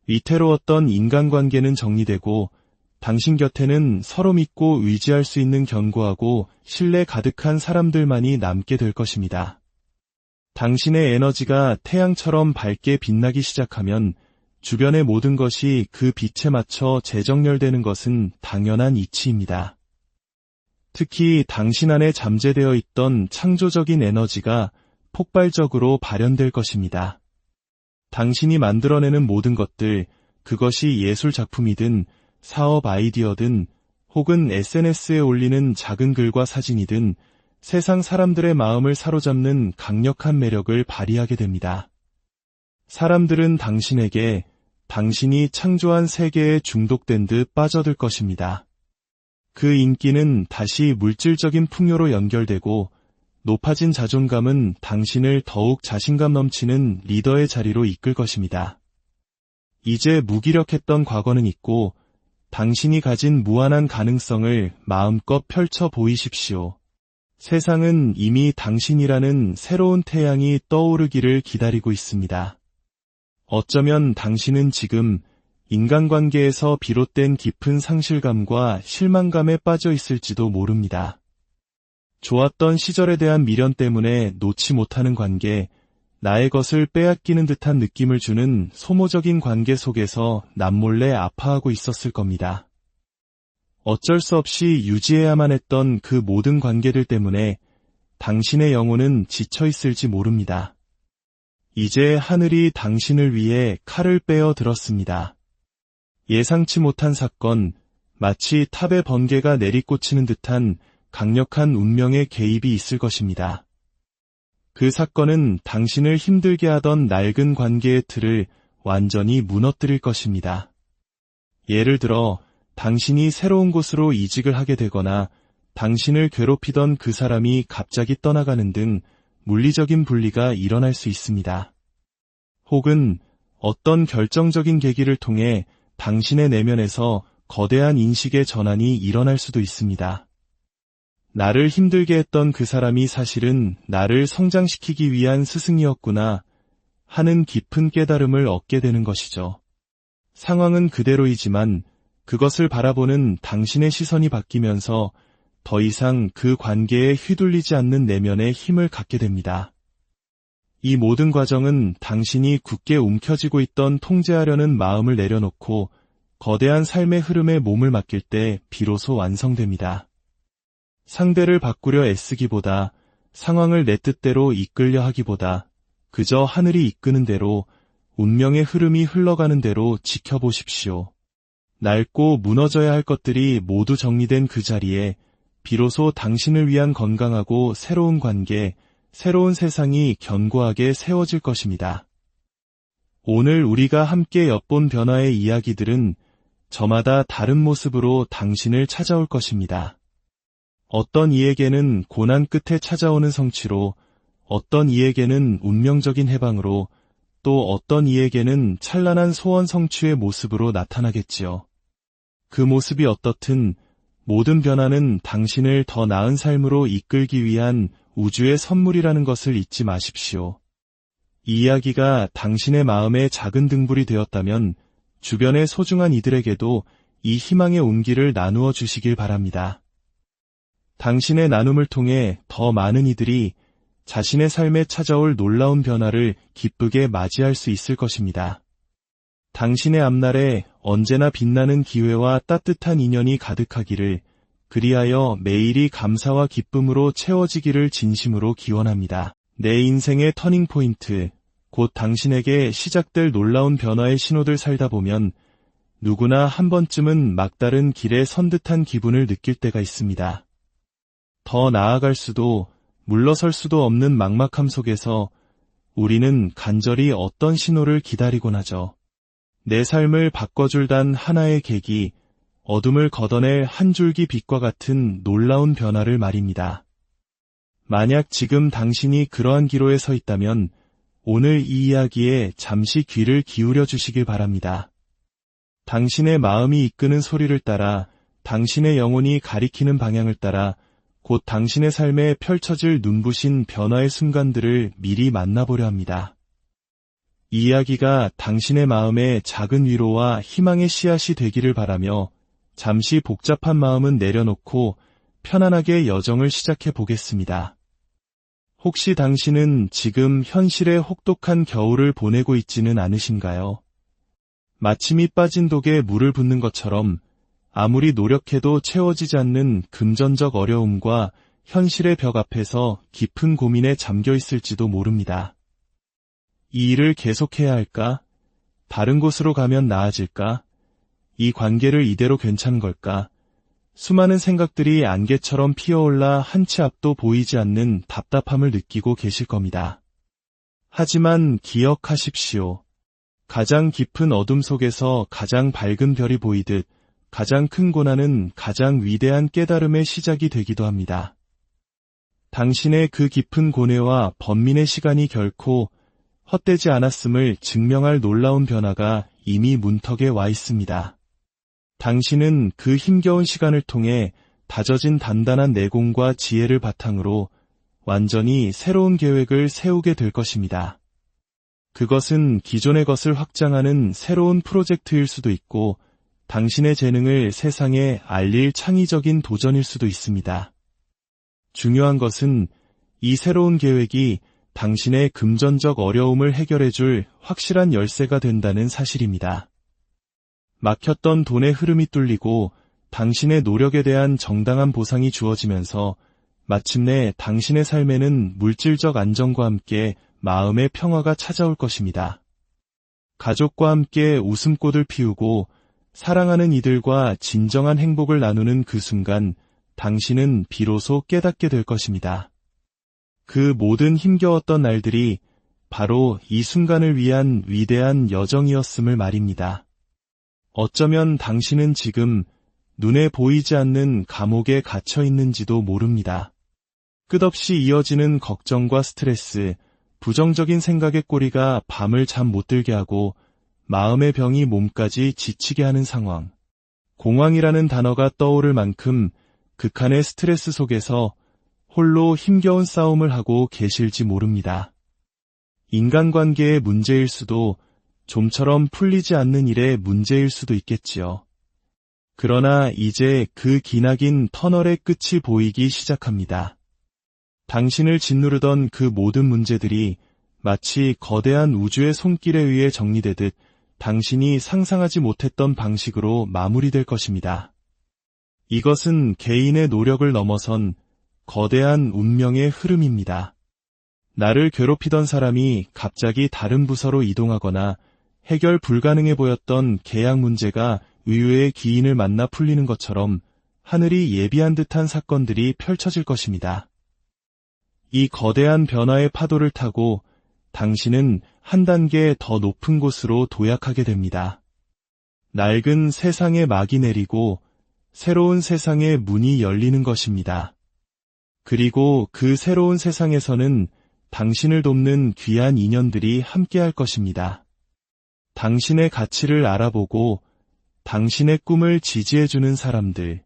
위태로웠던 인간관계는 정리되고 당신 곁에는 서로 믿고 의지할 수 있는 견고하고 신뢰 가득한 사람들만이 남게 될 것입니다. 당신의 에너지가 태양처럼 밝게 빛나기 시작하면 주변의 모든 것이 그 빛에 맞춰 재정렬되는 것은 당연한 이치입니다. 특히 당신 안에 잠재되어 있던 창조적인 에너지가 폭발적으로 발현될 것입니다. 당신이 만들어내는 모든 것들, 그것이 예술 작품이든 사업 아이디어든 혹은 SNS에 올리는 작은 글과 사진이든 세상 사람들의 마음을 사로잡는 강력한 매력을 발휘하게 됩니다. 사람들은 당신에게 당신이 창조한 세계에 중독된 듯 빠져들 것입니다. 그 인기는 다시 물질적인 풍요로 연결되고 높아진 자존감은 당신을 더욱 자신감 넘치는 리더의 자리로 이끌 것입니다. 이제 무기력했던 과거는 잊고 당신이 가진 무한한 가능성을 마음껏 펼쳐 보이십시오. 세상은 이미 당신이라는 새로운 태양이 떠오르기를 기다리고 있습니다. 어쩌면 당신은 지금 인간관계에서 비롯된 깊은 상실감과 실망감에 빠져 있을지도 모릅니다. 좋았던 시절에 대한 미련 때문에 놓지 못하는 관계, 나의 것을 빼앗기는 듯한 느낌을 주는 소모적인 관계 속에서 남몰래 아파하고 있었을 겁니다. 어쩔 수 없이 유지해야만 했던 그 모든 관계들 때문에 당신의 영혼은 지쳐 있을지 모릅니다. 이제 하늘이 당신을 위해 칼을 빼어 들었습니다. 예상치 못한 사건, 마치 탑의 번개가 내리꽂히는 듯한 강력한 운명의 개입이 있을 것입니다. 그 사건은 당신을 힘들게 하던 낡은 관계의 틀을 완전히 무너뜨릴 것입니다. 예를 들어 당신이 새로운 곳으로 이직을 하게 되거나 당신을 괴롭히던 그 사람이 갑자기 떠나가는 등 물리적인 분리가 일어날 수 있습니다. 혹은 어떤 결정적인 계기를 통해 당신의 내면에서 거대한 인식의 전환이 일어날 수도 있습니다. 나를 힘들게 했던 그 사람이 사실은 나를 성장시키기 위한 스승이었구나 하는 깊은 깨달음을 얻게 되는 것이죠. 상황은 그대로이지만 그것을 바라보는 당신의 시선이 바뀌면서 더 이상 그 관계에 휘둘리지 않는 내면의 힘을 갖게 됩니다. 이 모든 과정은 당신이 굳게 움켜쥐고 있던 통제하려는 마음을 내려놓고 거대한 삶의 흐름에 몸을 맡길 때 비로소 완성됩니다. 상대를 바꾸려 애쓰기보다 상황을 내 뜻대로 이끌려 하기보다 그저 하늘이 이끄는 대로 운명의 흐름이 흘러가는 대로 지켜보십시오. 낡고 무너져야 할 것들이 모두 정리된 그 자리에 비로소 당신을 위한 건강하고 새로운 관계, 새로운 세상이 견고하게 세워질 것입니다. 오늘 우리가 함께 엿본 변화의 이야기들은 저마다 다른 모습으로 당신을 찾아올 것입니다. 어떤 이에게는 고난 끝에 찾아오는 성취로, 어떤 이에게는 운명적인 해방으로, 또 어떤 이에게는 찬란한 소원 성취의 모습으로 나타나겠지요. 그 모습이 어떻든 모든 변화는 당신을 더 나은 삶으로 이끌기 위한 우주의 선물이라는 것을 잊지 마십시오. 이 이야기가 당신의 마음에 작은 등불이 되었다면 주변의 소중한 이들에게도 이 희망의 온기를 나누어 주시길 바랍니다. 당신의 나눔을 통해 더 많은 이들이 자신의 삶에 찾아올 놀라운 변화를 기쁘게 맞이할 수 있을 것입니다. 당신의 앞날에 언제나 빛나는 기회와 따뜻한 인연이 가득하기를, 그리하여 매일이 감사와 기쁨으로 채워지기를 진심으로 기원합니다. 내 인생의 터닝포인트, 곧 당신에게 시작될 놀라운 변화의 신호들 살다 보면 누구나 한 번쯤은 막다른 길에 선 듯한 기분을 느낄 때가 있습니다. 더 나아갈 수도 물러설 수도 없는 막막함 속에서 우리는 간절히 어떤 신호를 기다리곤 하죠. 내 삶을 바꿔줄 단 하나의 계기, 어둠을 걷어낼 한 줄기 빛과 같은 놀라운 변화를 말입니다. 만약 지금 당신이 그러한 기로에 서 있다면 오늘 이 이야기에 잠시 귀를 기울여 주시길 바랍니다. 당신의 마음이 이끄는 소리를 따라, 당신의 영혼이 가리키는 방향을 따라 곧 당신의 삶에 펼쳐질 눈부신 변화의 순간들을 미리 만나보려 합니다. 이 이야기가 당신의 마음에 작은 위로와 희망의 씨앗이 되기를 바라며 잠시 복잡한 마음은 내려놓고 편안하게 여정을 시작해 보겠습니다. 혹시 당신은 지금 현실의 혹독한 겨울을 보내고 있지는 않으신가요? 마침이 빠진 독에 물을 붓는 것처럼 아무리 노력해도 채워지지 않는 금전적 어려움과 현실의 벽 앞에서 깊은 고민에 잠겨 있을지도 모릅니다. 이 일을 계속해야 할까? 다른 곳으로 가면 나아질까? 이 관계를 이대로 괜찮은 걸까? 수많은 생각들이 안개처럼 피어올라 한치 앞도 보이지 않는 답답함을 느끼고 계실 겁니다. 하지만 기억하십시오. 가장 깊은 어둠 속에서 가장 밝은 별이 보이듯 가장 큰 고난은 가장 위대한 깨달음의 시작이 되기도 합니다. 당신의 그 깊은 고뇌와 번민의 시간이 결코 헛되지 않았음을 증명할 놀라운 변화가 이미 문턱에 와 있습니다. 당신은 그 힘겨운 시간을 통해 다져진 단단한 내공과 지혜를 바탕으로 완전히 새로운 계획을 세우게 될 것입니다. 그것은 기존의 것을 확장하는 새로운 프로젝트일 수도 있고 당신의 재능을 세상에 알릴 창의적인 도전일 수도 있습니다. 중요한 것은 이 새로운 계획이 당신의 금전적 어려움을 해결해줄 확실한 열쇠가 된다는 사실입니다. 막혔던 돈의 흐름이 뚫리고 당신의 노력에 대한 정당한 보상이 주어지면서 마침내 당신의 삶에는 물질적 안정과 함께 마음의 평화가 찾아올 것입니다. 가족과 함께 웃음꽃을 피우고 사랑하는 이들과 진정한 행복을 나누는 그 순간 당신은 비로소 깨닫게 될 것입니다. 그 모든 힘겨웠던 날들이 바로 이 순간을 위한 위대한 여정이었음을 말입니다. 어쩌면 당신은 지금 눈에 보이지 않는 감옥에 갇혀 있는지도 모릅니다. 끝없이 이어지는 걱정과 스트레스, 부정적인 생각의 꼬리가 밤을 잠 못 들게 하고 마음의 병이 몸까지 지치게 하는 상황. 공황이라는 단어가 떠오를 만큼 극한의 스트레스 속에서 홀로 힘겨운 싸움을 하고 계실지 모릅니다. 인간관계의 문제일 수도 좀처럼 풀리지 않는 일의 문제일 수도 있겠지요. 그러나 이제 그 기나긴 터널의 끝이 보이기 시작합니다. 당신을 짓누르던 그 모든 문제들이 마치 거대한 우주의 손길에 의해 정리되듯 당신이 상상하지 못했던 방식으로 마무리될 것입니다. 이것은 개인의 노력을 넘어선 거대한 운명의 흐름입니다. 나를 괴롭히던 사람이 갑자기 다른 부서로 이동하거나 해결 불가능해 보였던 계약 문제가 의외의 기인을 만나 풀리는 것처럼 하늘이 예비한 듯한 사건들이 펼쳐질 것입니다. 이 거대한 변화의 파도를 타고 당신은 한 단계 더 높은 곳으로 도약하게 됩니다. 낡은 세상의 막이 내리고 새로운 세상의 문이 열리는 것입니다. 그리고 그 새로운 세상에서는 당신을 돕는 귀한 인연들이 함께할 것입니다. 당신의 가치를 알아보고 당신의 꿈을 지지해주는 사람들,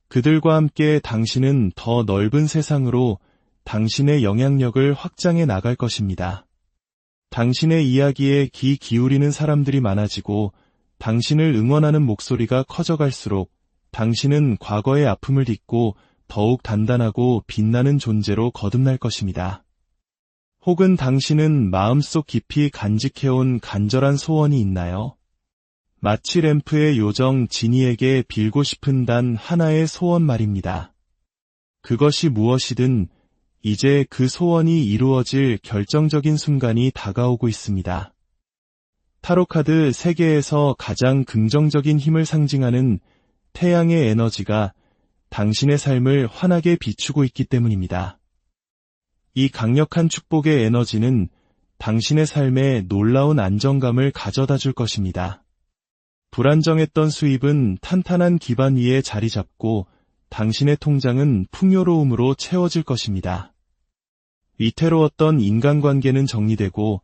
그들과 함께 당신은 더 넓은 세상으로 당신의 영향력을 확장해 나갈 것입니다. 당신의 이야기에 귀 기울이는 사람들이 많아지고 당신을 응원하는 목소리가 커져갈수록 당신은 과거의 아픔을 딛고 더욱 단단하고 빛나는 존재로 거듭날 것입니다. 혹은 당신은 마음속 깊이 간직해온 간절한 소원이 있나요? 마치 램프의 요정 지니에게 빌고 싶은 단 하나의 소원 말입니다. 그것이 무엇이든 이제 그 소원이 이루어질 결정적인 순간이 다가오고 있습니다. 타로카드 세계에서 가장 긍정적인 힘을 상징하는 태양의 에너지가 당신의 삶을 환하게 비추고 있기 때문입니다. 이 강력한 축복의 에너지는 당신의 삶에 놀라운 안정감을 가져다 줄 것입니다. 불안정했던 수입은 탄탄한 기반 위에 자리 잡고 당신의 통장은 풍요로움으로 채워질 것입니다. 위태로웠던 인간관계는 정리되고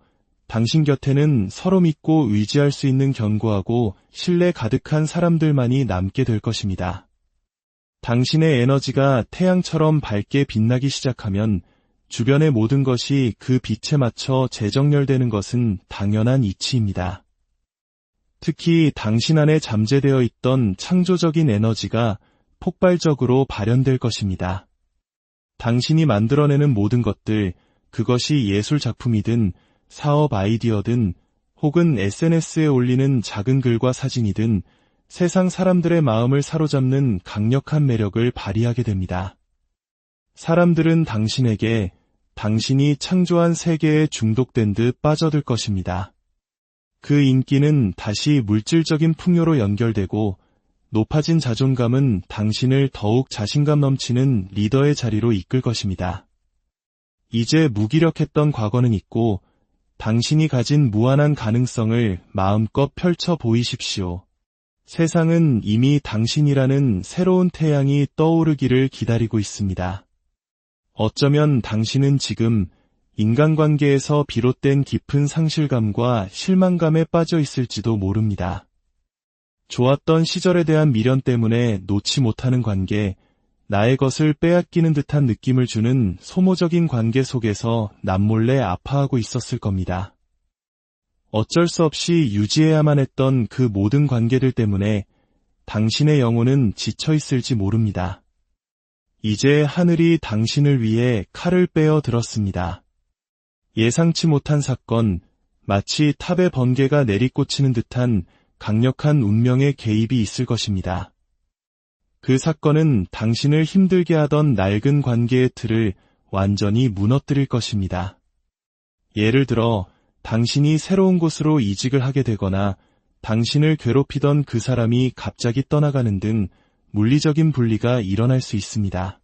당신 곁에는 서로 믿고 의지할 수 있는 견고하고 신뢰 가득한 사람들만이 남게 될 것입니다. 당신의 에너지가 태양처럼 밝게 빛나기 시작하면 주변의 모든 것이 그 빛에 맞춰 재정렬되는 것은 당연한 이치입니다. 특히 당신 안에 잠재되어 있던 창조적인 에너지가 폭발적으로 발현될 것입니다. 당신이 만들어내는 모든 것들, 그것이 예술 작품이든 사업 아이디어든 혹은 SNS에 올리는 작은 글과 사진이든 세상 사람들의 마음을 사로잡는 강력한 매력을 발휘하게 됩니다. 사람들은 당신에게 당신이 창조한 세계에 중독된 듯 빠져들 것입니다. 그 인기는 다시 물질적인 풍요로 연결되고 높아진 자존감은 당신을 더욱 자신감 넘치는 리더의 자리로 이끌 것입니다. 이제 무기력했던 과거는 잊고 당신이 가진 무한한 가능성을 마음껏 펼쳐 보이십시오. 세상은 이미 당신이라는 새로운 태양이 떠오르기를 기다리고 있습니다. 어쩌면 당신은 지금 인간관계에서 비롯된 깊은 상실감과 실망감에 빠져 있을지도 모릅니다. 좋았던 시절에 대한 미련 때문에 놓지 못하는 관계, 나의 것을 빼앗기는 듯한 느낌을 주는 소모적인 관계 속에서 남몰래 아파하고 있었을 겁니다. 어쩔 수 없이 유지해야만 했던 그 모든 관계들 때문에 당신의 영혼은 지쳐 있을지 모릅니다. 이제 하늘이 당신을 위해 칼을 빼어 들었습니다. 예상치 못한 사건, 마치 탑의 번개가 내리꽂히는 듯한 강력한 운명의 개입이 있을 것입니다. 그 사건은 당신을 힘들게 하던 낡은 관계의 틀을 완전히 무너뜨릴 것입니다. 예를 들어 당신이 새로운 곳으로 이직을 하게 되거나 당신을 괴롭히던 그 사람이 갑자기 떠나가는 등 물리적인 분리가 일어날 수 있습니다.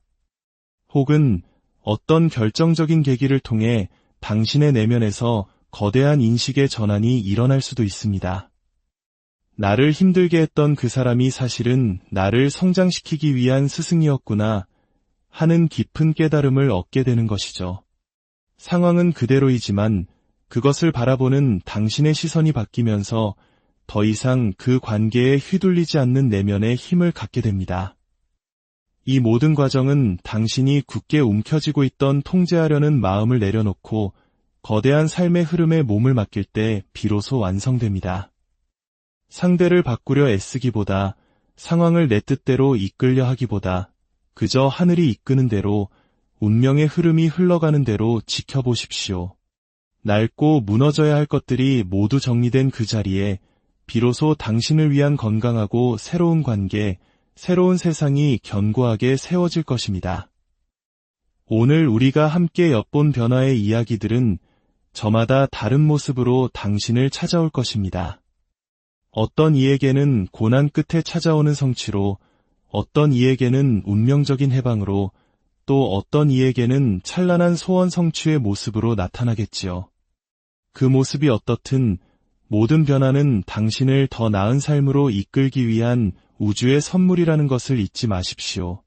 혹은 어떤 결정적인 계기를 통해 당신의 내면에서 거대한 인식의 전환이 일어날 수도 있습니다. 나를 힘들게 했던 그 사람이 사실은 나를 성장시키기 위한 스승이었구나 하는 깊은 깨달음을 얻게 되는 것이죠. 상황은 그대로이지만 그것을 바라보는 당신의 시선이 바뀌면서 더 이상 그 관계에 휘둘리지 않는 내면의 힘을 갖게 됩니다. 이 모든 과정은 당신이 굳게 움켜쥐고 있던 통제하려는 마음을 내려놓고 거대한 삶의 흐름에 몸을 맡길 때 비로소 완성됩니다. 상대를 바꾸려 애쓰기보다 상황을 내 뜻대로 이끌려 하기보다 그저 하늘이 이끄는 대로 운명의 흐름이 흘러가는 대로 지켜보십시오. 낡고 무너져야 할 것들이 모두 정리된 그 자리에 비로소 당신을 위한 건강하고 새로운 관계, 새로운 세상이 견고하게 세워질 것입니다. 오늘 우리가 함께 엿본 변화의 이야기들은 저마다 다른 모습으로 당신을 찾아올 것입니다. 어떤 이에게는 고난 끝에 찾아오는 성취로, 어떤 이에게는 운명적인 해방으로, 또 어떤 이에게는 찬란한 소원 성취의 모습으로 나타나겠지요. 그 모습이 어떻든 모든 변화는 당신을 더 나은 삶으로 이끌기 위한 우주의 선물이라는 것을 잊지 마십시오.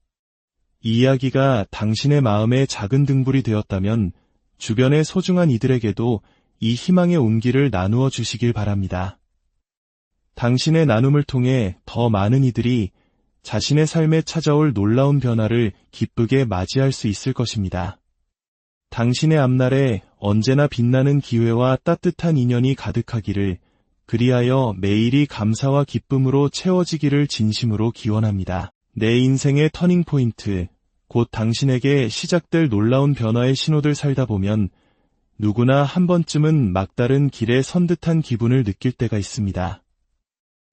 이 이야기가 당신의 마음에 작은 등불이 되었다면 주변의 소중한 이들에게도 이 희망의 온기를 나누어 주시길 바랍니다. 당신의 나눔을 통해 더 많은 이들이 자신의 삶에 찾아올 놀라운 변화를 기쁘게 맞이할 수 있을 것입니다. 당신의 앞날에 언제나 빛나는 기회와 따뜻한 인연이 가득하기를, 그리하여 매일이 감사와 기쁨으로 채워지기를 진심으로 기원합니다. 내 인생의 터닝포인트, 곧 당신에게 시작될 놀라운 변화의 신호들 살다 보면 누구나 한 번쯤은 막다른 길에 선 듯한 기분을 느낄 때가 있습니다.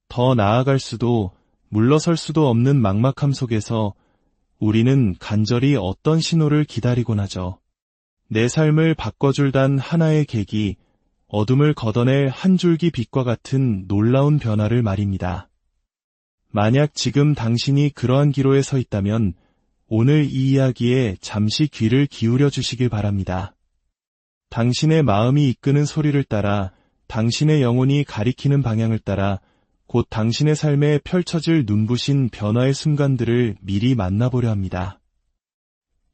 더 나아갈 수도 물러설 수도 없는 막막함 속에서 우리는 간절히 어떤 신호를 기다리곤 하죠. 내 삶을 바꿔줄 단 하나의 계기, 어둠을 걷어낼 한 줄기 빛과 같은 놀라운 변화를 말입니다. 만약 지금 당신이 그러한 기로에 서 있다면 오늘 이 이야기에 잠시 귀를 기울여 주시길 바랍니다. 당신의 마음이 이끄는 소리를 따라, 당신의 영혼이 가리키는 방향을 따라 곧 당신의 삶에 펼쳐질 눈부신 변화의 순간들을 미리 만나보려 합니다.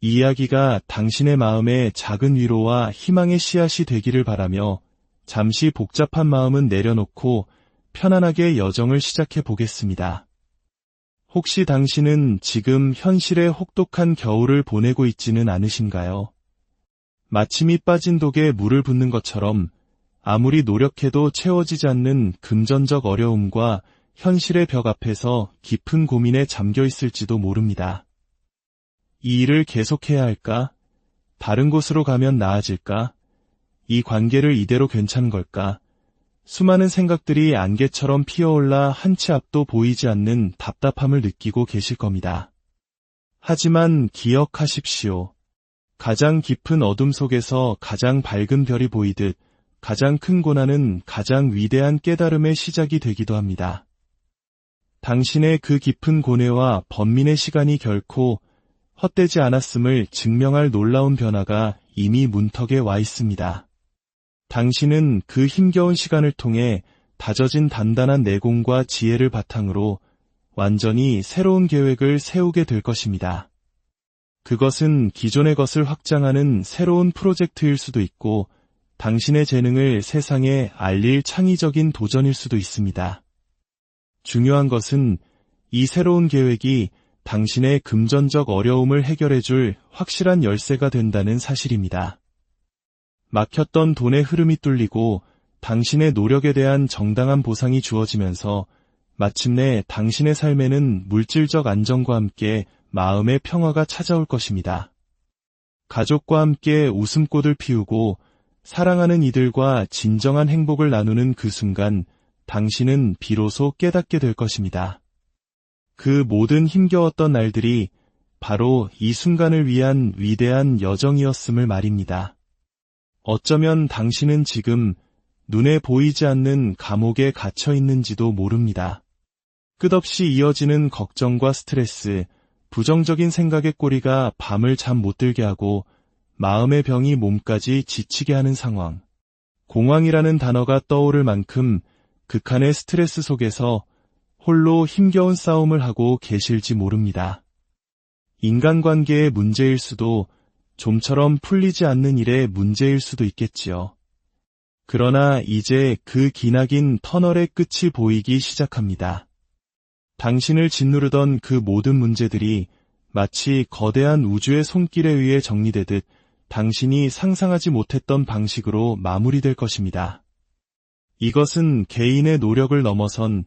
이 이야기가 당신의 마음에 작은 위로와 희망의 씨앗이 되기를 바라며 잠시 복잡한 마음은 내려놓고 편안하게 여정을 시작해 보겠습니다. 혹시 당신은 지금 현실의 혹독한 겨울을 보내고 있지는 않으신가요? 마침이 빠진 독에 물을 붓는 것처럼 아무리 노력해도 채워지지 않는 금전적 어려움과 현실의 벽 앞에서 깊은 고민에 잠겨 있을지도 모릅니다. 이 일을 계속해야 할까? 다른 곳으로 가면 나아질까? 이 관계를 이대로 괜찮은 걸까? 수많은 생각들이 안개처럼 피어올라 한치 앞도 보이지 않는 답답함을 느끼고 계실 겁니다. 하지만 기억하십시오. 가장 깊은 어둠 속에서 가장 밝은 별이 보이듯 가장 큰 고난은 가장 위대한 깨달음의 시작이 되기도 합니다. 당신의 그 깊은 고뇌와 번민의 시간이 결코 헛되지 않았음을 증명할 놀라운 변화가 이미 문턱에 와 있습니다. 당신은 그 힘겨운 시간을 통해 다져진 단단한 내공과 지혜를 바탕으로 완전히 새로운 계획을 세우게 될 것입니다. 그것은 기존의 것을 확장하는 새로운 프로젝트일 수도 있고 당신의 재능을 세상에 알릴 창의적인 도전일 수도 있습니다. 중요한 것은 이 새로운 계획이 당신의 금전적 어려움을 해결해줄 확실한 열쇠가 된다는 사실입니다. 막혔던 돈의 흐름이 뚫리고 당신의 노력에 대한 정당한 보상이 주어지면서 마침내 당신의 삶에는 물질적 안정과 함께 마음의 평화가 찾아올 것입니다. 가족과 함께 웃음꽃을 피우고 사랑하는 이들과 진정한 행복을 나누는 그 순간 당신은 비로소 깨닫게 될 것입니다. 그 모든 힘겨웠던 날들이 바로 이 순간을 위한 위대한 여정이었음을 말입니다. 어쩌면 당신은 지금 눈에 보이지 않는 감옥에 갇혀 있는지도 모릅니다. 끝없이 이어지는 걱정과 스트레스, 부정적인 생각의 꼬리가 밤을 잠 못 들게 하고 마음의 병이 몸까지 지치게 하는 상황. 공황이라는 단어가 떠오를 만큼 극한의 스트레스 속에서 홀로 힘겨운 싸움을 하고 계실지 모릅니다. 인간관계의 문제일 수도 좀처럼 풀리지 않는 일의 문제일 수도 있겠지요. 그러나 이제 그 기나긴 터널의 끝이 보이기 시작합니다. 당신을 짓누르던 그 모든 문제들이 마치 거대한 우주의 손길에 의해 정리되듯 당신이 상상하지 못했던 방식으로 마무리될 것입니다. 이것은 개인의 노력을 넘어선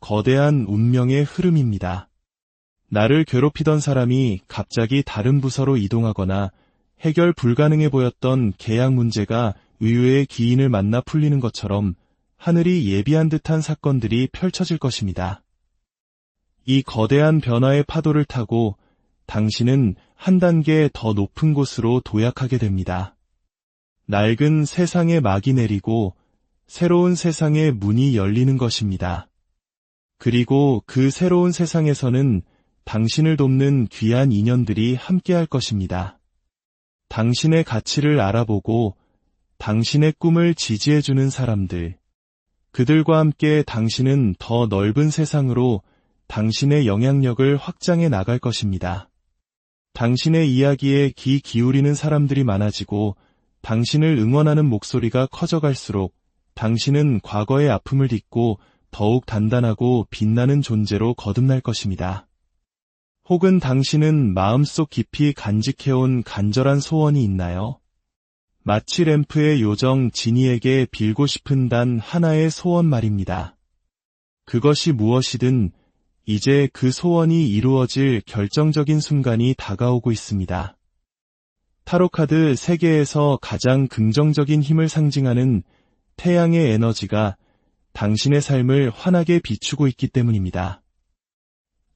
거대한 운명의 흐름입니다. 나를 괴롭히던 사람이 갑자기 다른 부서로 이동하거나 해결 불가능해 보였던 계약 문제가 의외의 기인을 만나 풀리는 것처럼 하늘이 예비한 듯한 사건들이 펼쳐질 것입니다. 이 거대한 변화의 파도를 타고 당신은 한 단계 더 높은 곳으로 도약하게 됩니다. 낡은 세상의 막이 내리고 새로운 세상의 문이 열리는 것입니다. 그리고 그 새로운 세상에서는 당신을 돕는 귀한 인연들이 함께할 것입니다. 당신의 가치를 알아보고 당신의 꿈을 지지해주는 사람들, 그들과 함께 당신은 더 넓은 세상으로 당신의 영향력을 확장해 나갈 것입니다. 당신의 이야기에 귀 기울이는 사람들이 많아지고 당신을 응원하는 목소리가 커져갈수록 당신은 과거의 아픔을 딛고 더욱 단단하고 빛나는 존재로 거듭날 것입니다. 혹은 당신은 마음속 깊이 간직해온 간절한 소원이 있나요? 마치 램프의 요정 지니에게 빌고 싶은 단 하나의 소원 말입니다. 그것이 무엇이든 이제 그 소원이 이루어질 결정적인 순간이 다가오고 있습니다. 타로카드 세계에서 가장 긍정적인 힘을 상징하는 태양의 에너지가 당신의 삶을 환하게 비추고 있기 때문입니다.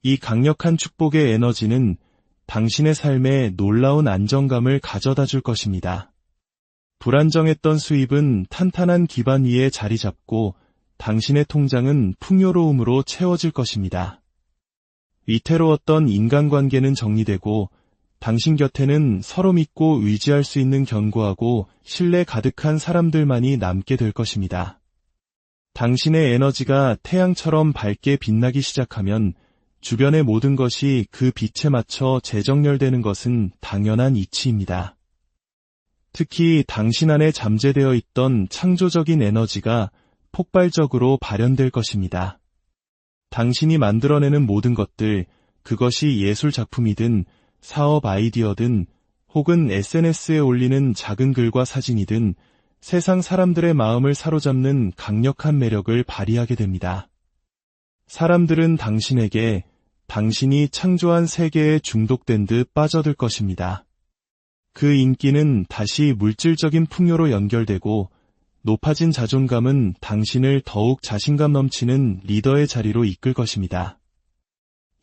이 강력한 축복의 에너지는 당신의 삶에 놀라운 안정감을 가져다 줄 것입니다. 불안정했던 수입은 탄탄한 기반 위에 자리 잡고 당신의 통장은 풍요로움으로 채워질 것입니다. 위태로웠던 인간관계는 정리되고 당신 곁에는 서로 믿고 의지할 수 있는 견고하고 신뢰 가득한 사람들만이 남게 될 것입니다. 당신의 에너지가 태양처럼 밝게 빛나기 시작하면 주변의 모든 것이 그 빛에 맞춰 재정렬되는 것은 당연한 이치입니다. 특히 당신 안에 잠재되어 있던 창조적인 에너지가 폭발적으로 발현될 것입니다. 당신이 만들어내는 모든 것들, 그것이 예술 작품이든 사업 아이디어든 혹은 SNS에 올리는 작은 글과 사진이든 세상 사람들의 마음을 사로잡는 강력한 매력을 발휘하게 됩니다. 사람들은 당신에게 당신이 창조한 세계에 중독된 듯 빠져들 것입니다. 그 인기는 다시 물질적인 풍요로 연결되고 높아진 자존감은 당신을 더욱 자신감 넘치는 리더의 자리로 이끌 것입니다.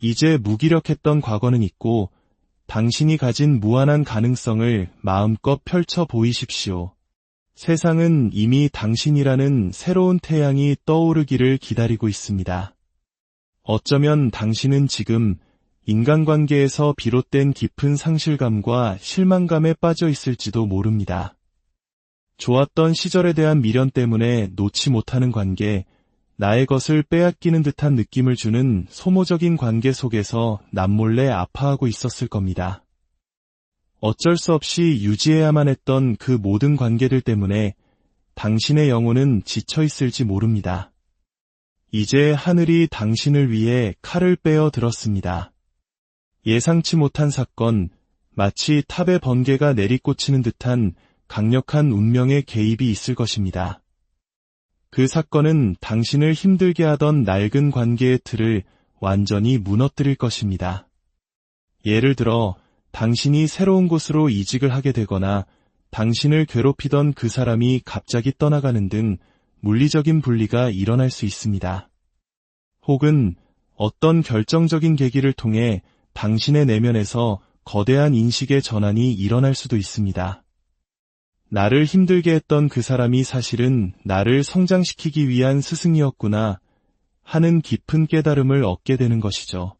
이제 무기력했던 과거는 잊고 당신이 가진 무한한 가능성을 마음껏 펼쳐 보이십시오. 세상은 이미 당신이라는 새로운 태양이 떠오르기를 기다리고 있습니다. 어쩌면 당신은 지금 인간관계에서 비롯된 깊은 상실감과 실망감에 빠져 있을지도 모릅니다. 좋았던 시절에 대한 미련 때문에 놓지 못하는 관계, 나의 것을 빼앗기는 듯한 느낌을 주는 소모적인 관계 속에서 남몰래 아파하고 있었을 겁니다. 어쩔 수 없이 유지해야만 했던 그 모든 관계들 때문에 당신의 영혼은 지쳐 있을지 모릅니다. 이제 하늘이 당신을 위해 칼을 빼어 들었습니다. 예상치 못한 사건, 마치 탑의 번개가 내리꽂히는 듯한 강력한 운명의 개입이 있을 것입니다. 그 사건은 당신을 힘들게 하던 낡은 관계의 틀을 완전히 무너뜨릴 것입니다. 예를 들어 당신이 새로운 곳으로 이직을 하게 되거나 당신을 괴롭히던 그 사람이 갑자기 떠나가는 등 물리적인 분리가 일어날 수 있습니다. 혹은 어떤 결정적인 계기를 통해 당신의 내면에서 거대한 인식의 전환이 일어날 수도 있습니다. 나를 힘들게 했던 그 사람이 사실은 나를 성장시키기 위한 스승이었구나 하는 깊은 깨달음을 얻게 되는 것이죠.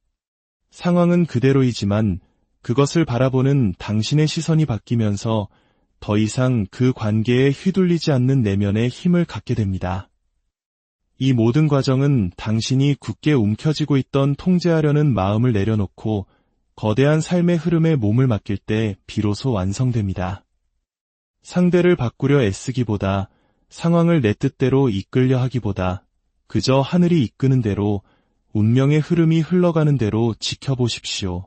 상황은 그대로이지만 그것을 바라보는 당신의 시선이 바뀌면서 더 이상 그 관계에 휘둘리지 않는 내면의 힘을 갖게 됩니다. 이 모든 과정은 당신이 굳게 움켜쥐고 있던 통제하려는 마음을 내려놓고 거대한 삶의 흐름에 몸을 맡길 때 비로소 완성됩니다. 상대를 바꾸려 애쓰기보다 상황을 내 뜻대로 이끌려 하기보다 그저 하늘이 이끄는 대로 운명의 흐름이 흘러가는 대로 지켜보십시오.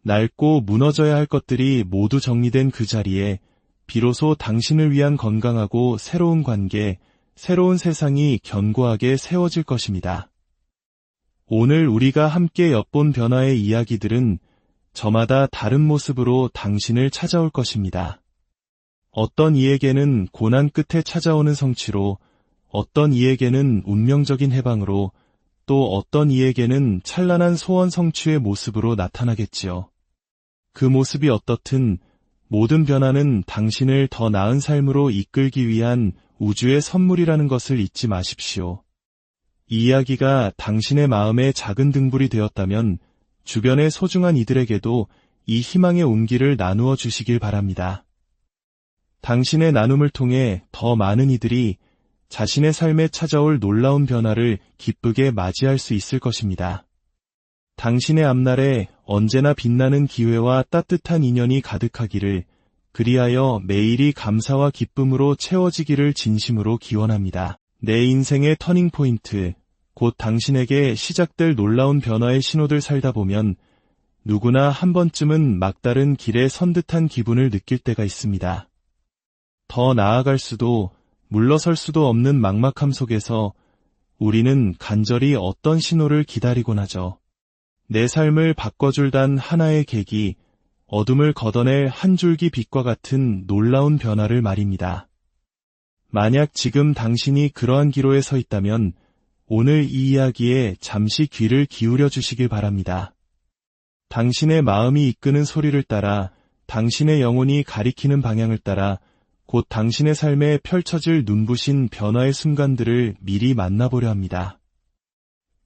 낡고 무너져야 할 것들이 모두 정리된 그 자리에 비로소 당신을 위한 건강하고 새로운 관계, 새로운 세상이 견고하게 세워질 것입니다. 오늘 우리가 함께 엿본 변화의 이야기들은 저마다 다른 모습으로 당신을 찾아올 것입니다. 어떤 이에게는 고난 끝에 찾아오는 성취로, 어떤 이에게는 운명적인 해방으로, 또 어떤 이에게는 찬란한 소원 성취의 모습으로 나타나겠지요. 그 모습이 어떻든 모든 변화는 당신을 더 나은 삶으로 이끌기 위한 우주의 선물이라는 것을 잊지 마십시오. 이 이야기가 당신의 마음에 작은 등불이 되었다면 주변의 소중한 이들에게도 이 희망의 온기를 나누어 주시길 바랍니다. 당신의 나눔을 통해 더 많은 이들이 자신의 삶에 찾아올 놀라운 변화를 기쁘게 맞이할 수 있을 것입니다. 당신의 앞날에 언제나 빛나는 기회와 따뜻한 인연이 가득하기를, 그리하여 매일이 감사와 기쁨으로 채워지기를 진심으로 기원합니다. 내 인생의 터닝포인트, 곧 당신에게 시작될 놀라운 변화의 신호들 살다 보면 누구나 한 번쯤은 막다른 길에 선 듯한 기분을 느낄 때가 있습니다. 더 나아갈 수도 물러설 수도 없는 막막함 속에서 우리는 간절히 어떤 신호를 기다리곤 하죠. 내 삶을 바꿔줄 단 하나의 계기, 어둠을 걷어낼 한 줄기 빛과 같은 놀라운 변화를 말입니다. 만약 지금 당신이 그러한 기로에 서 있다면 오늘 이 이야기에 잠시 귀를 기울여 주시길 바랍니다. 당신의 마음이 이끄는 소리를 따라, 당신의 영혼이 가리키는 방향을 따라 곧 당신의 삶에 펼쳐질 눈부신 변화의 순간들을 미리 만나보려 합니다.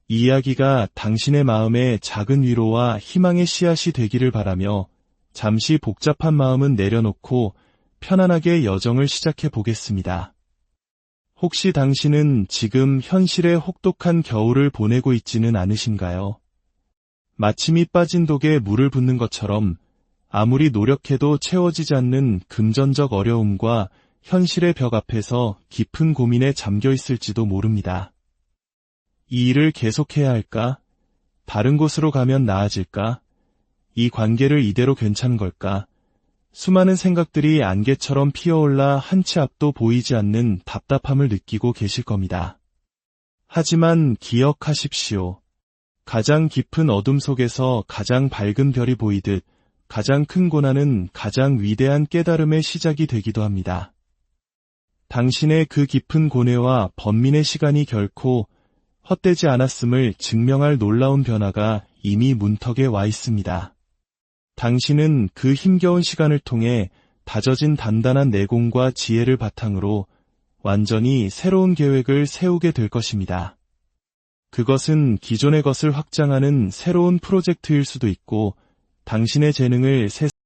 이 이야기가 당신의 마음에 작은 위로와 희망의 씨앗이 되기를 바라며 잠시 복잡한 마음은 내려놓고 편안하게 여정을 시작해 보겠습니다. 혹시 당신은 지금 현실의 혹독한 겨울을 보내고 있지는 않으신가요? 마침이 빠진 독에 물을 붓는 것처럼 아무리 노력해도 채워지지 않는 금전적 어려움과 현실의 벽 앞에서 깊은 고민에 잠겨 있을지도 모릅니다. 이 일을 계속해야 할까? 다른 곳으로 가면 나아질까? 이 관계를 이대로 괜찮은 걸까? 수많은 생각들이 안개처럼 피어올라 한치 앞도 보이지 않는 답답함을 느끼고 계실 겁니다. 하지만 기억하십시오. 가장 깊은 어둠 속에서 가장 밝은 별이 보이듯 가장 큰 고난은 가장 위대한 깨달음의 시작이 되기도 합니다. 당신의 그 깊은 고뇌와 번민의 시간이 결코 헛되지 않았음을 증명할 놀라운 변화가 이미 문턱에 와 있습니다. 당신은 그 힘겨운 시간을 통해 다져진 단단한 내공과 지혜를 바탕으로 완전히 새로운 계획을 세우게 될 것입니다. 그것은 기존의 것을 확장하는 새로운 프로젝트일 수도 있고, 당신의 재능을